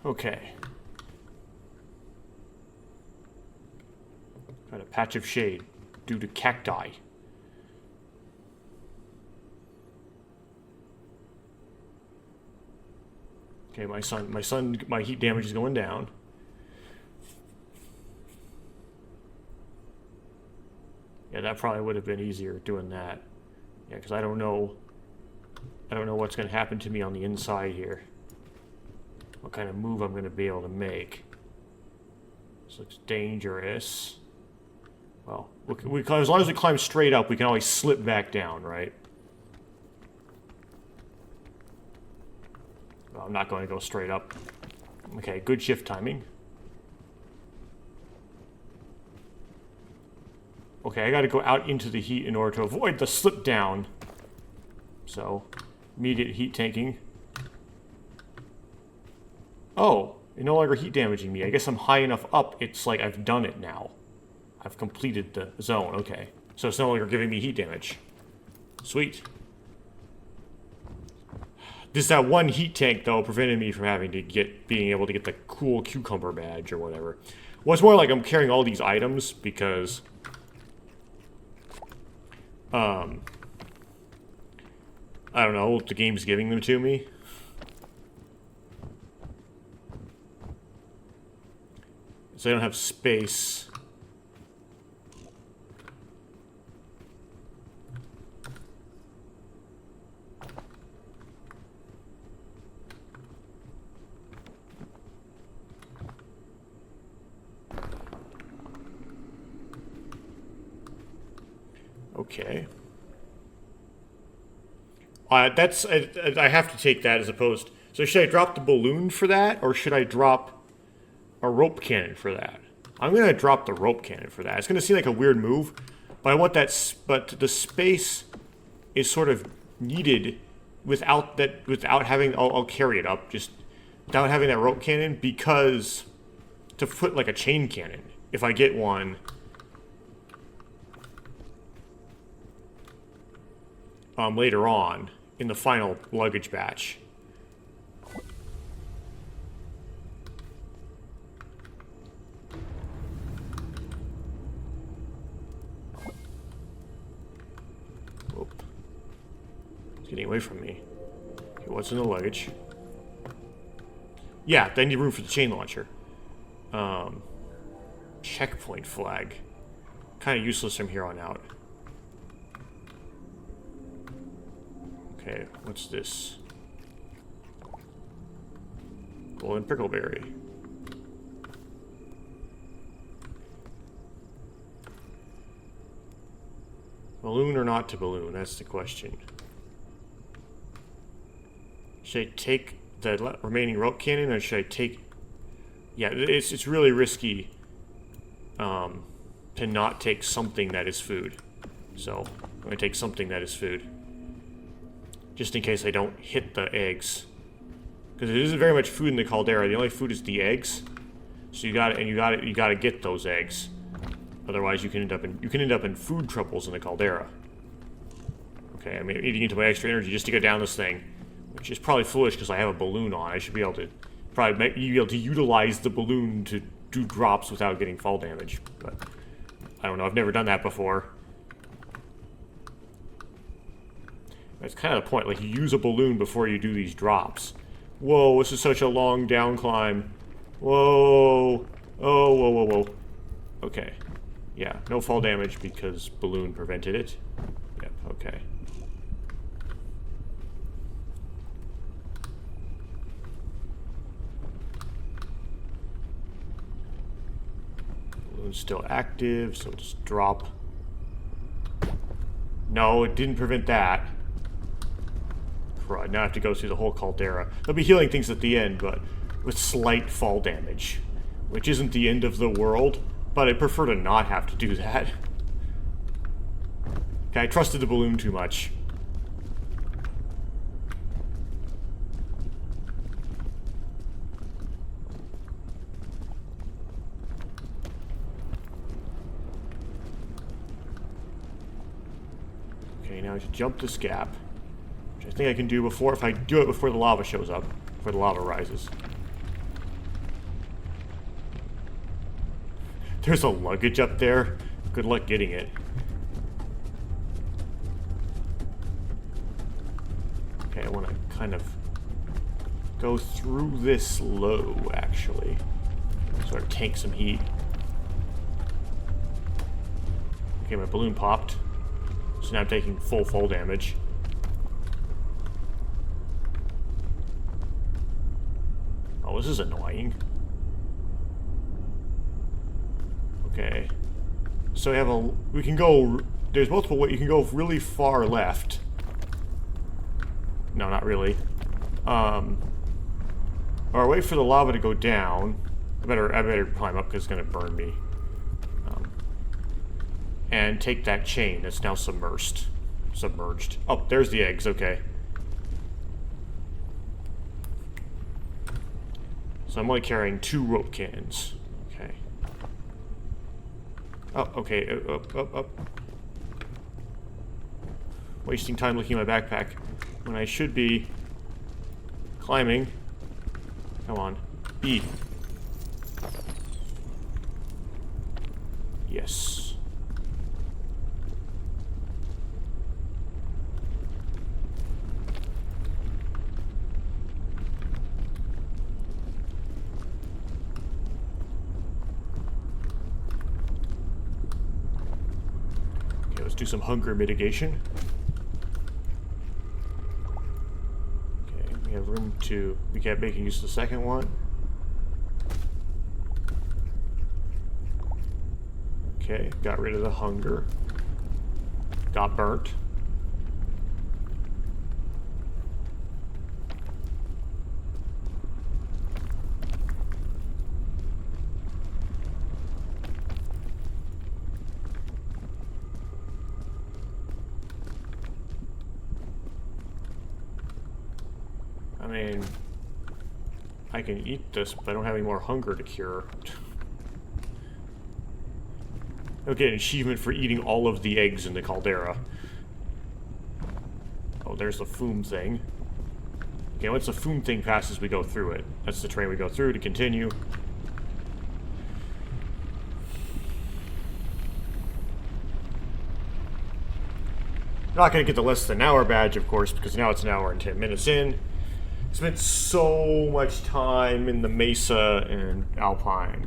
Speaker 1: Okay. Got a patch of shade due to cacti. Okay, my heat damage is going down. Yeah, that probably would have been easier doing that. Yeah, because I don't know what's going to happen to me on the inside here. What kind of move I'm going to be able to make. This looks dangerous. Well, as long as we climb straight up, we can always slip back down, right? Well, I'm not going to go straight up. Okay, good shift timing. Okay, I got to go out into the heat in order to avoid the slip down. So, immediate heat tanking. Oh, it's no longer heat damaging me. I guess I'm high enough up, it's like I've done it now. I've completed the zone, okay. So it's no longer giving me heat damage. Sweet. That one heat tank, though, prevented me from being able to get the cool cucumber badge or whatever. Well, it's more like I'm carrying all these items because, I don't know, the game's giving them to me. So I don't have space. Okay. I have to take that as opposed... So should I drop the balloon for that, or should I drop a rope cannon for that? I'm going to drop the rope cannon for that. It's going to seem like a weird move, but I want that... But the space is sort of needed without having... I'll carry it up, just without having that rope cannon, because to put like a chain cannon, if I get one... later on in the final luggage batch. Whoop. It's getting away from me. Okay, what's in the luggage? Yeah, they need room for the chain launcher. Checkpoint flag. Kind of useless from here on out. Okay, what's this? Golden pickleberry. Balloon or not to balloon? That's the question. Should I take the remaining rope cannon, or should I take... Yeah, it's really risky to not take something that is food. So, I'm going to take something that is food. Just in case I don't hit the eggs. Because there isn't very much food in the Caldera. The only food is the eggs. So you gotta get those eggs. Otherwise you can end up in food troubles in the Caldera. Okay, I'm eating into my extra energy just to get down this thing. Which is probably foolish because I have a balloon on. I should be able to probably make you be able to utilize the balloon to do drops without getting fall damage. But I don't know. I've never done that before. That's kind of the point. Like, you use a balloon before you do these drops. Whoa, this is such a long down climb. Whoa. Oh, whoa, whoa, whoa. Okay. Yeah, no fall damage because balloon prevented it. Yep, okay. Balloon's still active, so just drop. No, it didn't prevent that. Crud, now I have to go through the whole caldera. They'll be healing things at the end, but with slight fall damage. Which isn't the end of the world, but I prefer to not have to do that. Okay, I trusted the balloon too much. Okay, now I should jump this gap. Which I think I can do before, if I do it before the lava shows up. Before the lava rises. There's a luggage up there. Good luck getting it. Okay, I want to kind of go through this low, actually. Sort of tank some heat. Okay, my balloon popped. So now I'm taking full fall damage. Oh, this is annoying. Okay. So we can go, there's multiple ways. You can go really far left. No, not really. Or wait for the lava to go down. I better climb up because it's gonna burn me. And take that chain that's now submerged. Oh, there's the eggs, okay. So I'm only carrying 2 rope cannons. Okay. Oh, okay, up. Wasting time looking at my backpack when I should be climbing. Come on. E. Yes. Okay, let's do some hunger mitigation. We have room to... We kept making use of the second one. Okay, got rid of the hunger. Got burnt. I mean, I can eat this, but I don't have any more hunger to cure. I'll get an achievement for eating all of the eggs in the caldera. Oh, there's the foom thing. Okay, once the foom thing passes, we go through it. That's the train we go through to continue. Not going to get the less than an hour badge, of course, because now it's an hour and 10 minutes in. Spent so much time in the Mesa and Alpine.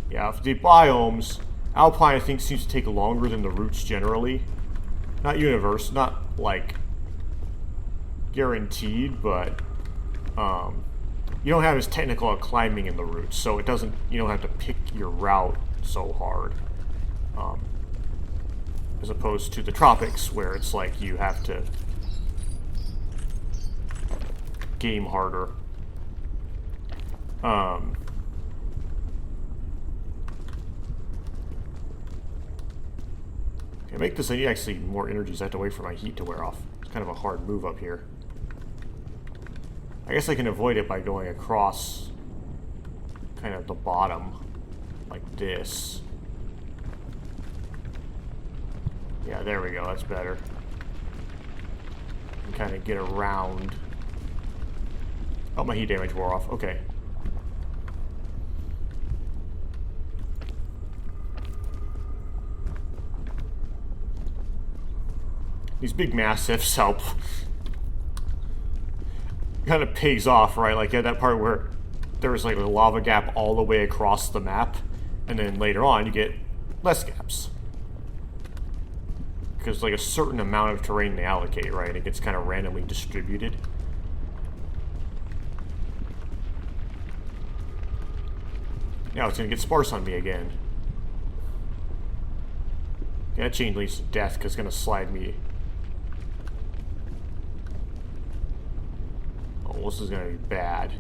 Speaker 1: Yeah, for the biomes, Alpine I think seems to take longer than the routes generally. Not universe, not like guaranteed, but you don't have as technical a climbing in the routes, so it doesn't. You don't have to pick your route so hard, as opposed to the Tropics, where it's like you have to game harder. Okay, make this. I need actually more energy, so I have to wait for my heat to wear off. It's kind of a hard move up here. I guess I can avoid it by going across kind of the bottom, like this. Yeah, there we go, that's better. And kind of get around Oh, my heat damage wore off. Okay. These big massifs help. Kind of pigs off, right? Like, yeah, that part where there was like a lava gap all the way across the map, and then later on you get less gaps. Because like a certain amount of terrain they allocate, right? It gets kind of randomly distributed. Now it's gonna get sparse on me again. Yeah, that chain leads to death because it's gonna slide me. Oh, this is gonna be bad.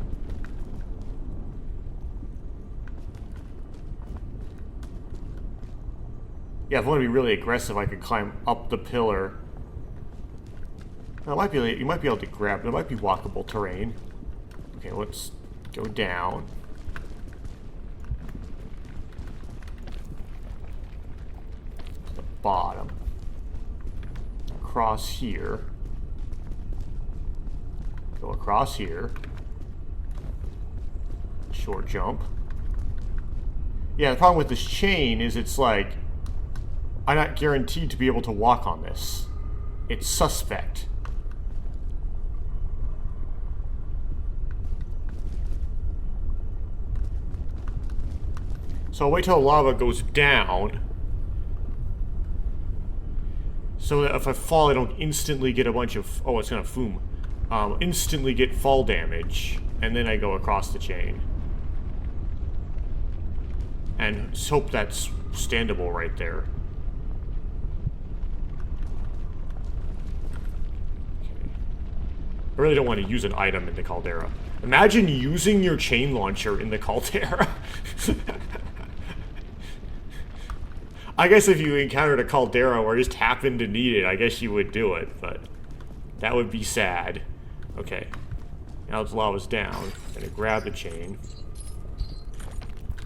Speaker 1: Yeah, if I want to be really aggressive, I could climb up the pillar. Now, you might be able to grab. There might be walkable terrain. Okay, let's go down. To the bottom. Across here. Go across here. Short jump. Yeah, the problem with this chain is it's like I'm not guaranteed to be able to walk on this. It's suspect. So I'll wait till the lava goes down, so that if I fall, I don't instantly get a bunch of... Oh, it's gonna foom. Instantly get fall damage, and then I go across the chain. And hope that's standable right there. I really don't want to use an item in the Caldera. Imagine using your chain launcher in the Caldera. I guess if you encountered a Caldera or just happened to need it, I guess you would do it, but that would be sad. Okay. Now the lava's down. I'm gonna grab the chain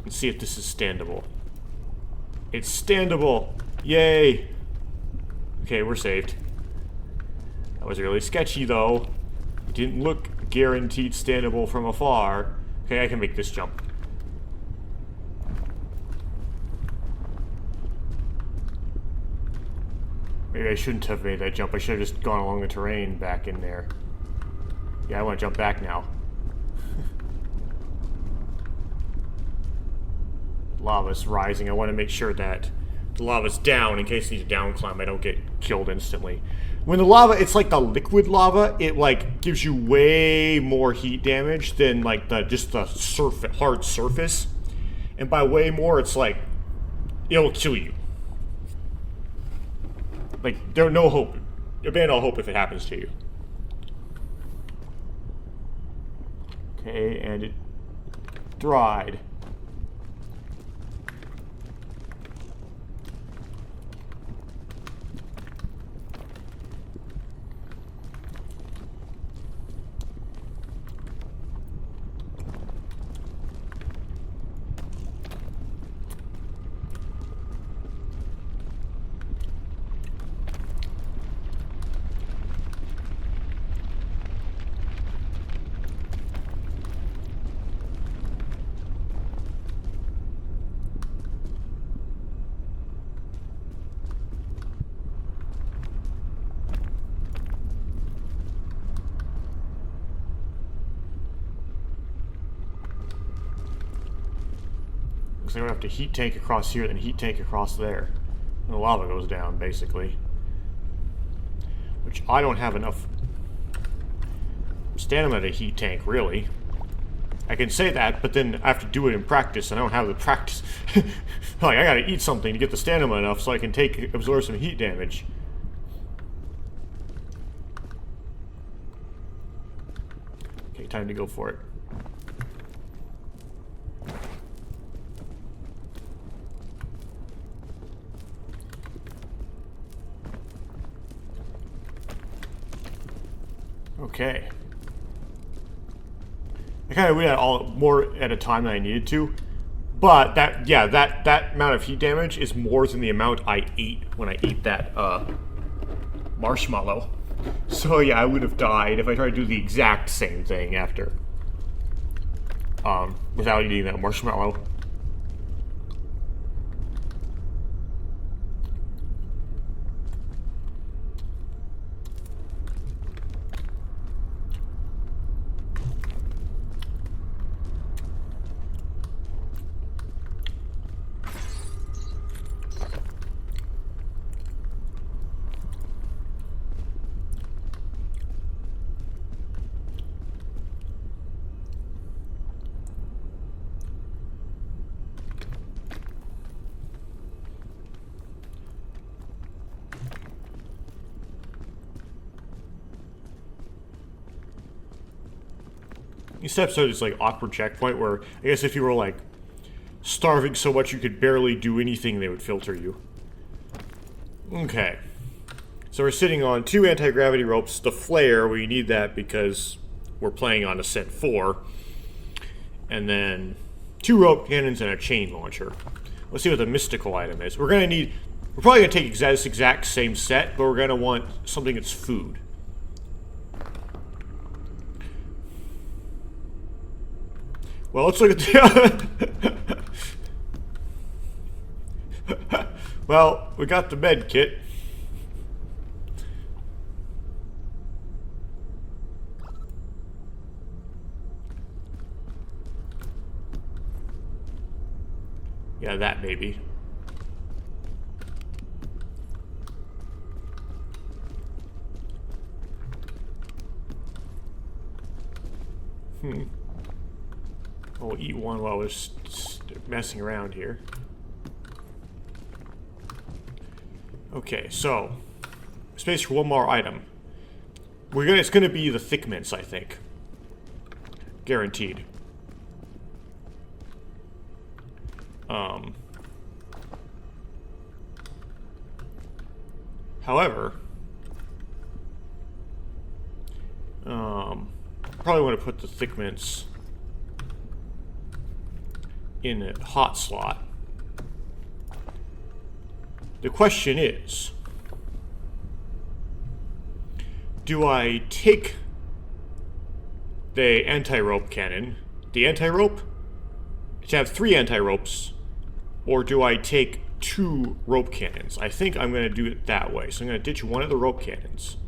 Speaker 1: and see if this is standable. It's standable! Yay! Okay, we're saved. That was really sketchy, though. It didn't look guaranteed standable from afar. Okay, I can make this jump. Maybe I shouldn't have made that jump. I should have just gone along the terrain back in there. Yeah, I want to jump back now. Lava's rising. I want to make sure that the lava's down in case I need to down climb. I don't get killed instantly. When the lava, it's like the liquid lava. It like gives you way more heat damage than like just the hard surface. And by way more, it's like it'll kill you. Like there's no hope. Abandon all hope if it happens to you. Okay, and it dried. I'm going to have to heat tank across here, then heat tank across there. And the lava goes down, basically. Which I don't have enough stamina to heat tank, really. I can say that, but then I have to do it in practice, and I don't have the practice. Like, I gotta eat something to get the stamina enough so I can absorb some heat damage. Okay, time to go for it. Okay. I kind of went at all more at a time than I needed to, but that amount of heat damage is more than the amount I ate when I ate that marshmallow. So yeah, I would have died if I tried to do the exact same thing after. without eating that marshmallow. This episode is like awkward checkpoint where I guess if you were like starving so much you could barely do anything, they would filter you. Okay. So we're sitting on 2 anti-gravity ropes. The flare, we need that because we're playing on Ascent 4. And then 2 rope cannons and a chain launcher. Let's see what the mystical item is. We're probably gonna take this exact same set, but we're gonna want something that's food. Well, let's look at the... Well, we got the med kit. Yeah, that maybe. We'll eat one while we're messing around here. Okay, so space for one more item. It's gonna be the thick mints, I think. Guaranteed. However, probably want to put the thick mints in a hot slot. The question is, do I take the anti-rope cannon, the anti-rope, to have 3 anti-ropes, or do I take 2 rope cannons? I think I'm going to do it that way. So I'm going to ditch one of the rope cannons.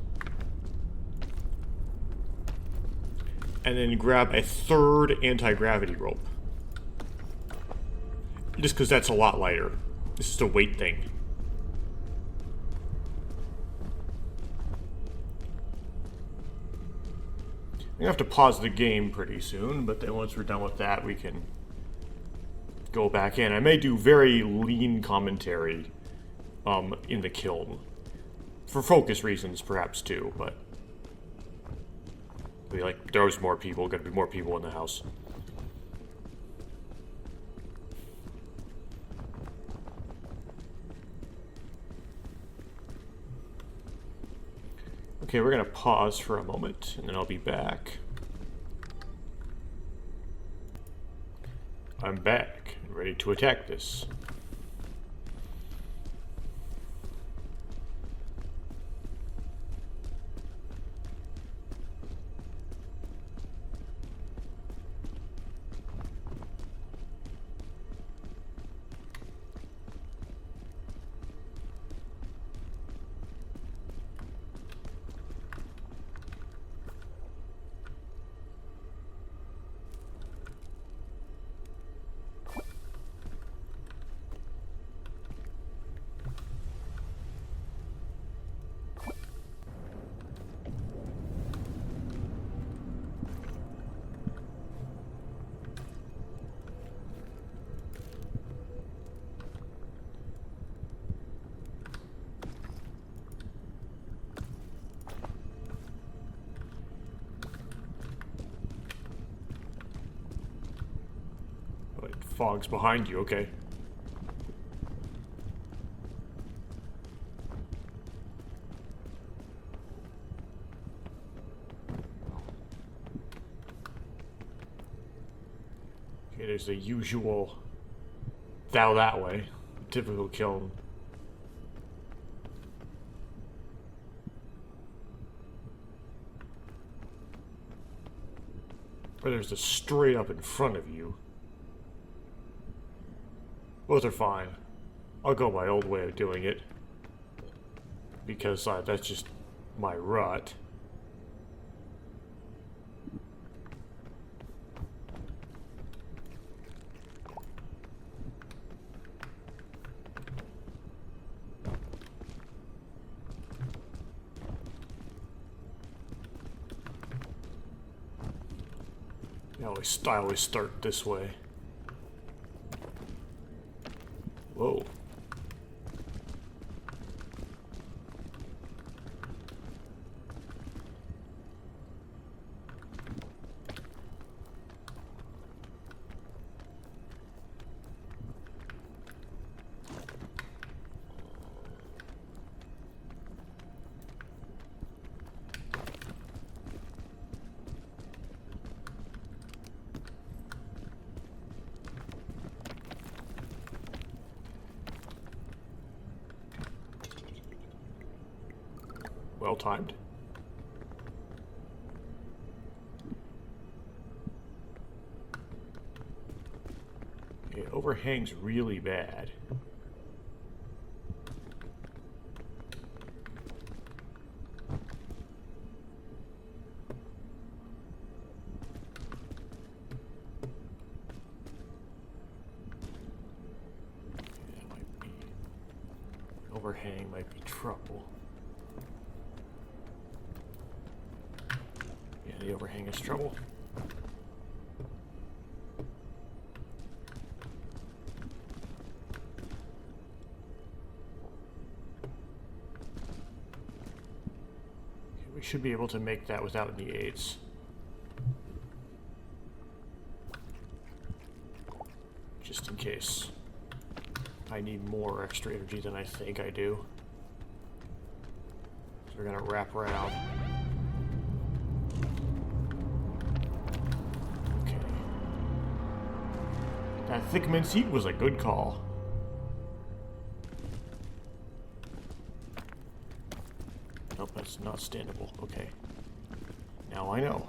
Speaker 1: And then grab a 3rd anti-gravity rope. Just because that's a lot lighter. This is a weight thing. I'm gonna have to pause the game pretty soon, but then once we're done with that, we can go back in. I may do very lean commentary in the kiln. For focus reasons, perhaps, too, but... like, there's more people, gonna be more people in the house. Okay, we're gonna pause for a moment, and then I'll be back. I'm back, and ready to attack this. Fog's behind you, okay. Okay, there's the usual thou that way. Typical kiln. or there's the straight up in front of you. Both are fine. I'll go my old way of doing it. Because that's just my rut. I always start this way. Whoa. Well timed. It overhangs really bad. That might be overhang, might be trouble. The overhang is trouble. Okay, we should be able to make that without any aids. Just in case. I need more extra energy than I think I do. So we're gonna wrap around. That thick mince heat was a good call. Nope, that's not standable. Okay. Now I know.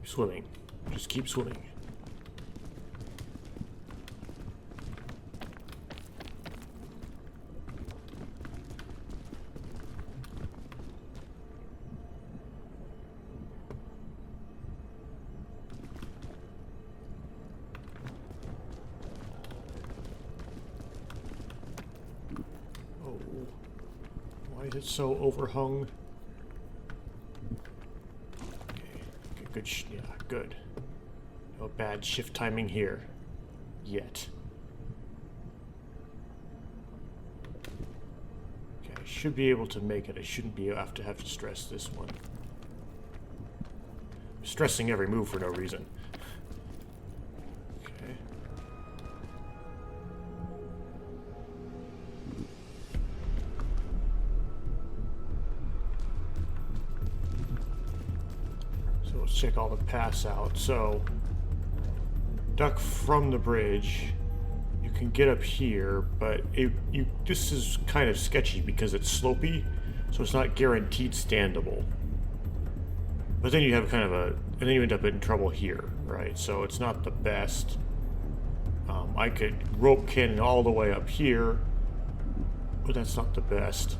Speaker 1: Swimming. Just keep swimming. Oh. Why is it so overhung? Good, yeah, good. No bad shift timing here. Yet. Okay, I should be able to make it. I shouldn't have to stress this one. I'm stressing every move for no reason. Okay. Check all the pass out. So duck from the bridge. You can get up here, but this is kind of sketchy because it's slopey, so it's not guaranteed standable. But then you have kind of and then you end up in trouble here, right? So it's not the best. I could rope cannon all the way up here, but that's not the best.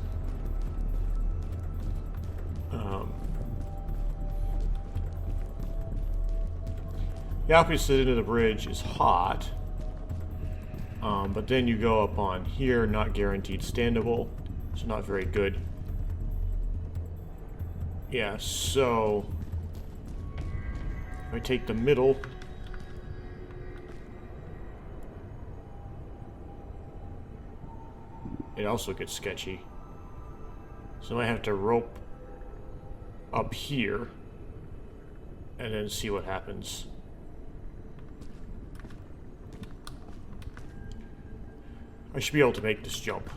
Speaker 1: The opposite end of the bridge is hot, but then you go up on here, not guaranteed standable, so not very good. Yeah, so if I take the middle, it also gets sketchy. So I have to rope up here and then see what happens. I should be able to make this jump,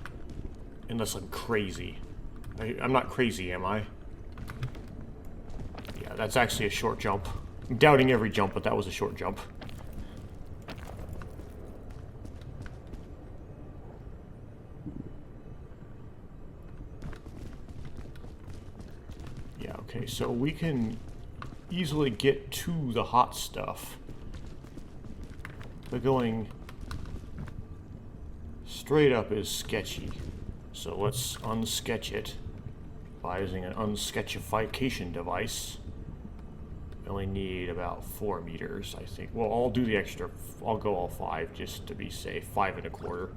Speaker 1: unless I'm crazy. I'm not crazy, am I? Yeah, that's actually a short jump. I'm doubting every jump, but that was a short jump. Yeah, okay, so we can easily get to the hot stuff by going straight up is sketchy. So let's unsketch it by using an unsketchification device. We only need about 4 meters, I think. Well, I'll do the extra. I'll go all 5 just to be safe. 5 1/4.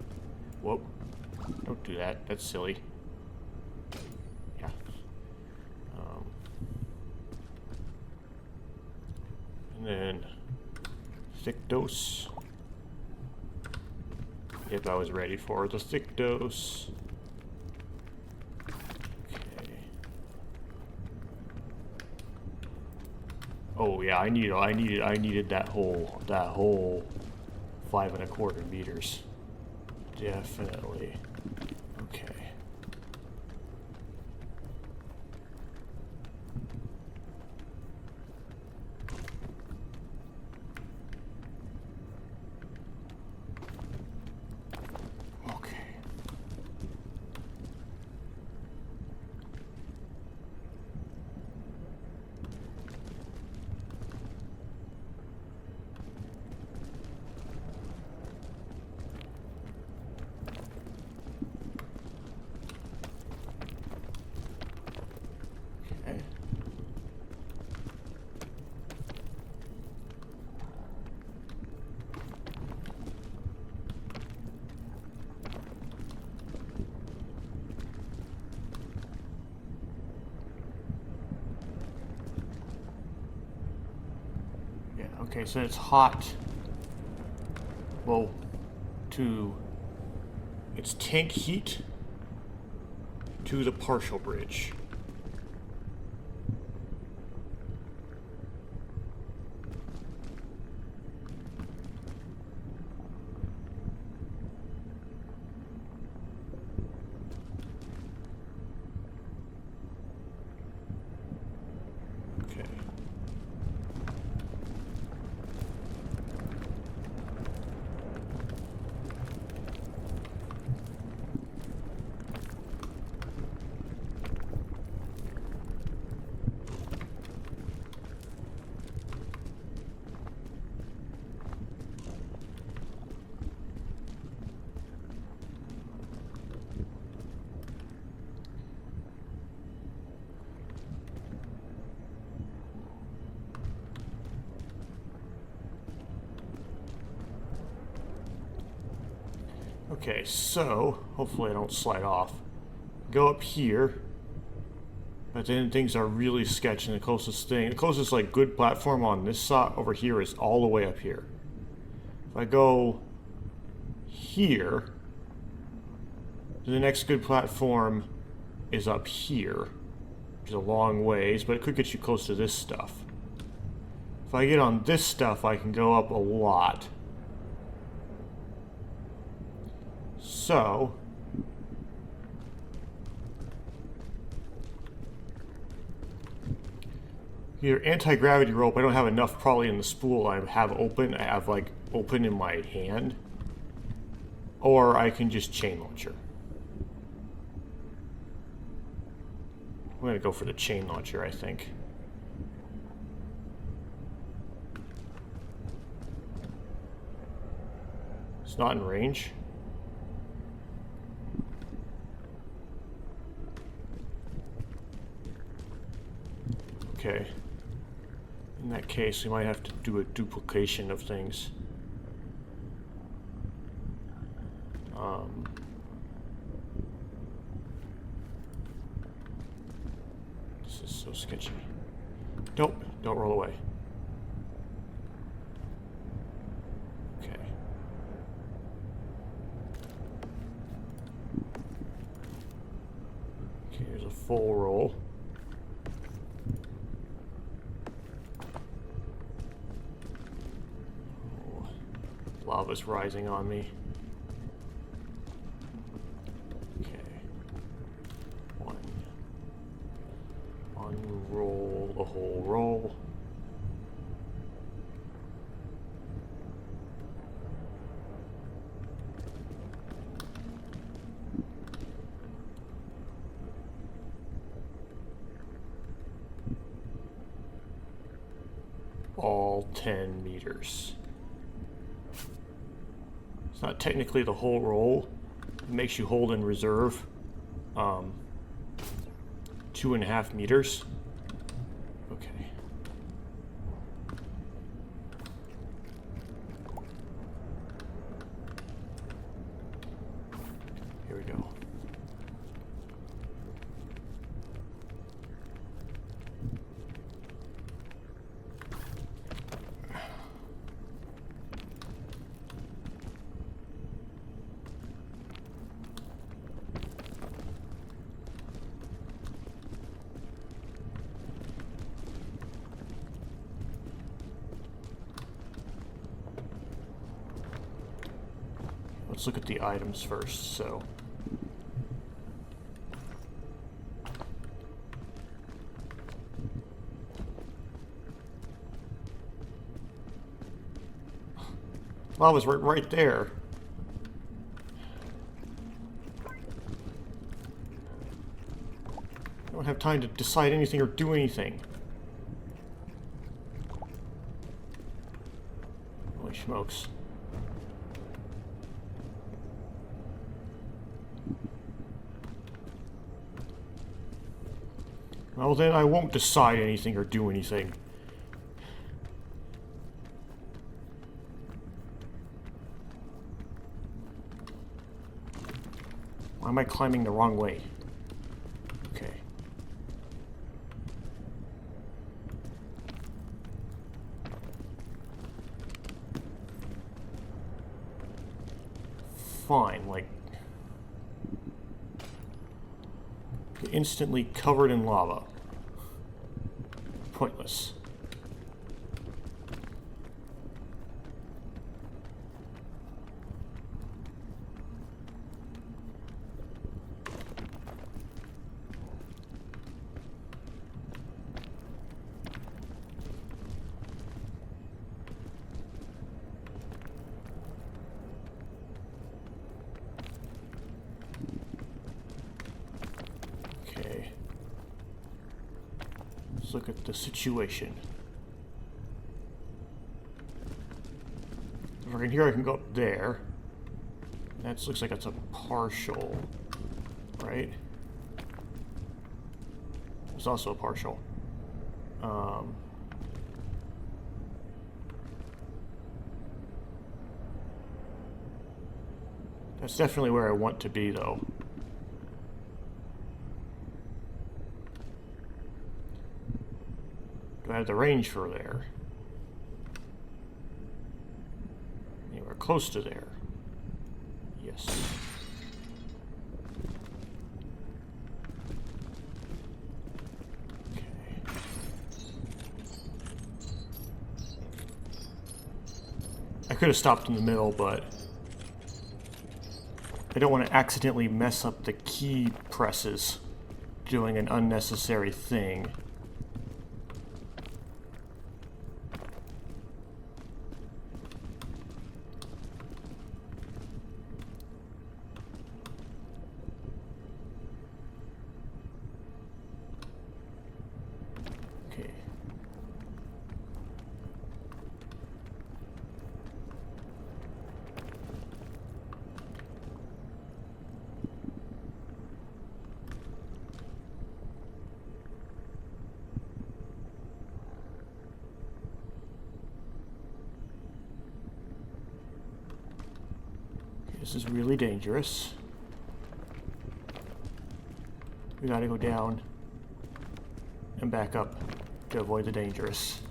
Speaker 1: Whoa. Don't do that. That's silly. Yeah. And then thick dose. If I was ready for the thick dose. Okay. Oh yeah, I needed that whole 5 1/4 meters. Definitely. Okay. Okay, so it's hot. Well, it's tank heat to the partial bridge. Okay, so hopefully I don't slide off. Go up here, but then things are really sketchy. And the closest like good platform on this side over here is all the way up here. If I go here, the next good platform is up here, which is a long ways, but it could get you close to this stuff. If I get on this stuff, I can go up a lot. So, here, anti-gravity rope, I don't have enough probably in the spool I have open. I have like open in my hand. Or I can just chain launcher. I'm gonna go for the chain launcher, I think. It's not in range. Okay. In that case, we might have to do a duplication of things. This is so sketchy. Nope, don't roll away. Okay. Okay, here's a full roll. Oh, lava's rising on me. Unroll the whole roll. All 10 meters. It's not technically the whole roll. It makes you hold in reserve 2.5 meters. Okay. Here we go. Let's look at the items first, so. Lava's right there. I don't have time to decide anything or do anything. Holy smokes. Well, then I won't decide anything or do anything. Why am I climbing the wrong way? Okay. Fine, like... instantly covered in lava. Pointless. Let's look at the situation. If I can here, I can go up there. That looks like it's a partial, right? It's also a partial. That's definitely where I want to be, though. Do I have the range for there? Anywhere close to there? Yes. Okay. I could have stopped in the middle, but I don't want to accidentally mess up the key presses doing an unnecessary thing. This is really dangerous. We gotta go down and back up to avoid the dangerous.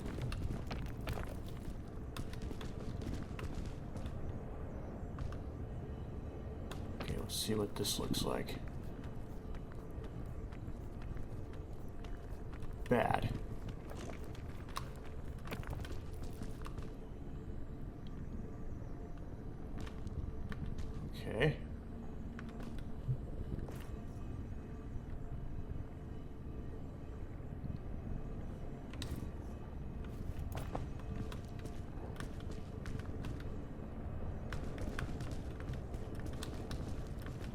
Speaker 1: Okay, let's see what this looks like. Bad. Okay.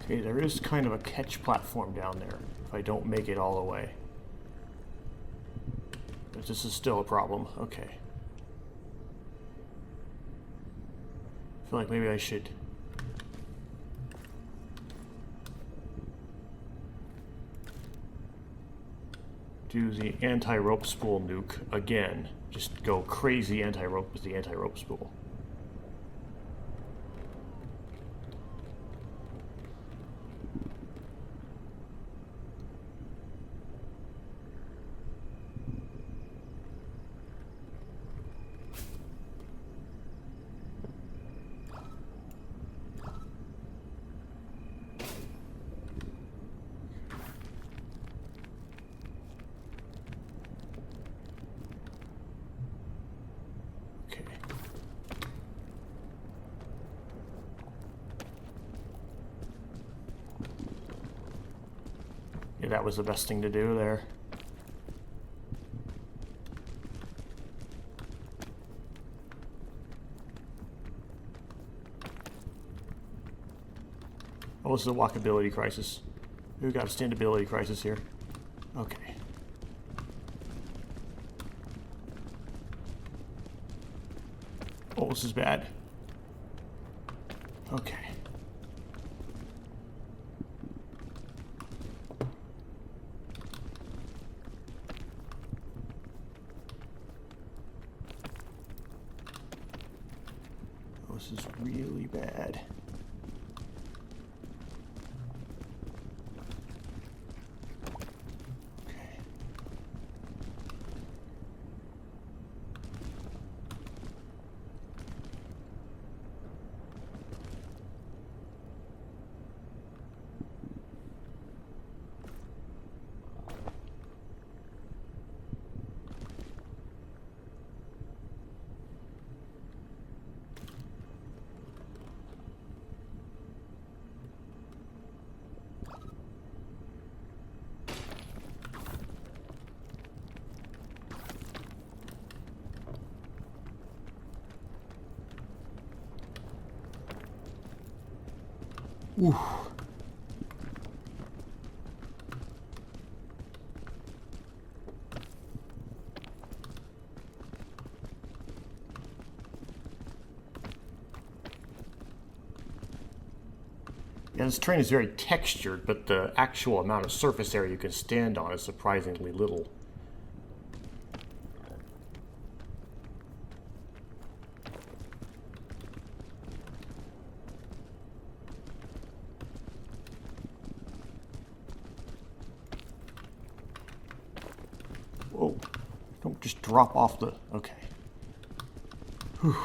Speaker 1: Okay, there is kind of a catch platform down there if I don't make it all the way. But this is still a problem. Okay. I feel like maybe I should do the anti-rope spool nuke again. Just go crazy anti-rope with the anti-rope spool. Yeah, that was the best thing to do there. Oh, this is a walkability crisis. We've got a standability crisis here. Okay. Oh, this is bad. Okay. This is really bad. Okay. Ooh. Yeah, this terrain is very textured, but the actual amount of surface area you can stand on is surprisingly little. Whoa. Don't just drop off the... Okay. Whew.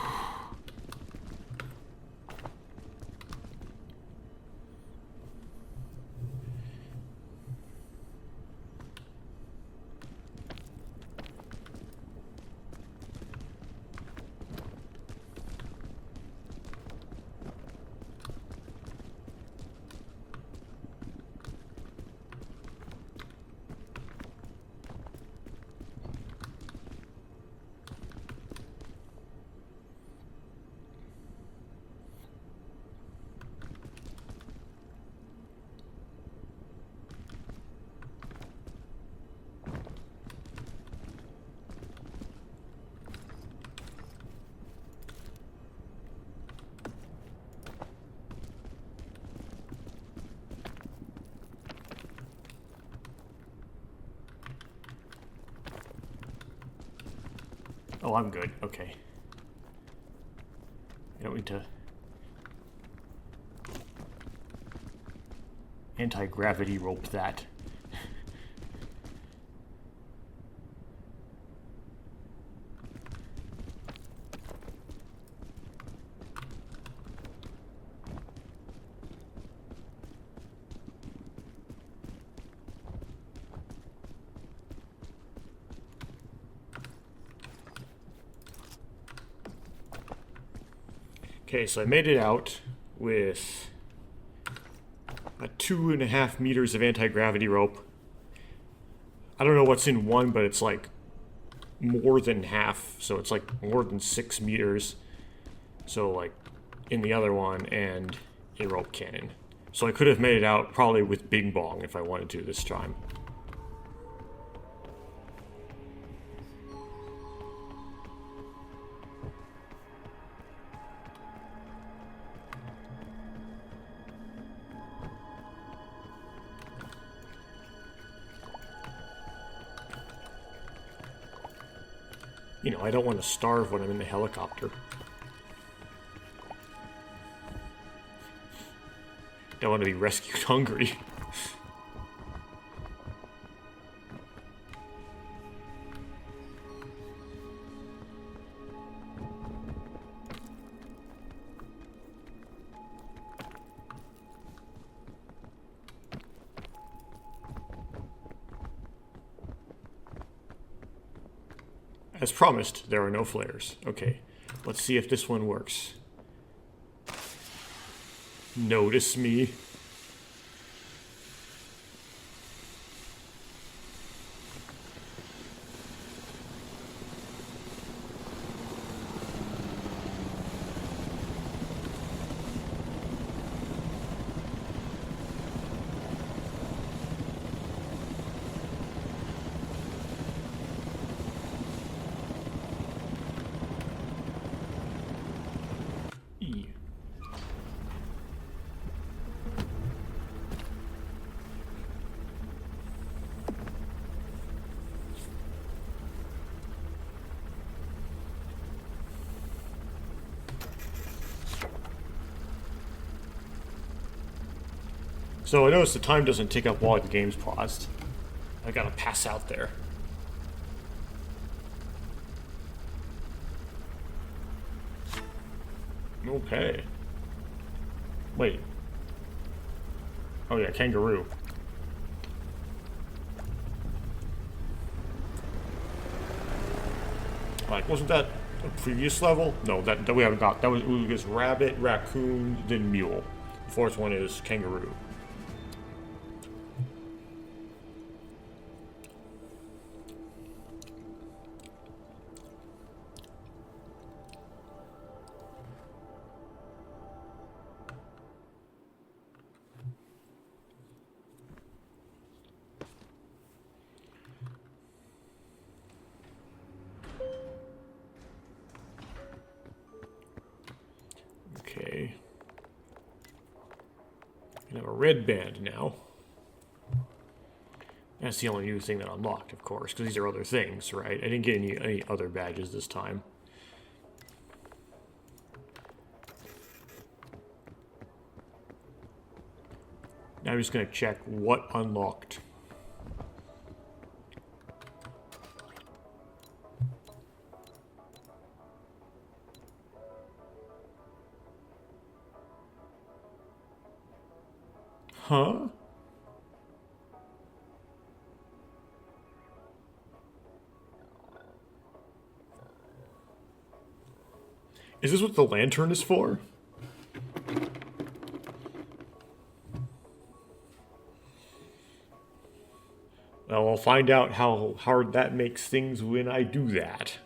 Speaker 1: Oh, I'm good. Okay. I don't need to Anti-gravity rope that. Okay, so I made it out with a 2.5 meters of anti-gravity rope. I don't know what's in one, but it's like more than half, so it's like more than 6 meters. So like in the other one, and a rope cannon. So I could have made it out probably with Bing Bong if I wanted to this time. You know, I don't want to starve when I'm in the helicopter. Don't want to be rescued hungry. As promised, there are no flares. Okay, let's see if this one works. Notice me. So I noticed the time doesn't tick up while the game's paused. I gotta pass out there. Okay. Wait. Oh yeah, Kangaroo. Like, wasn't that a previous level? No, that we haven't got. That was rabbit, raccoon, then mule. The fourth one is kangaroo. Okay. I have a red band now. That's the only new thing that unlocked, of course, because these are other things, right? I didn't get any other badges this time. Now I'm just going to check what unlocked. Huh? Is this what the lantern is for? Well, I'll find out how hard that makes things when I do that.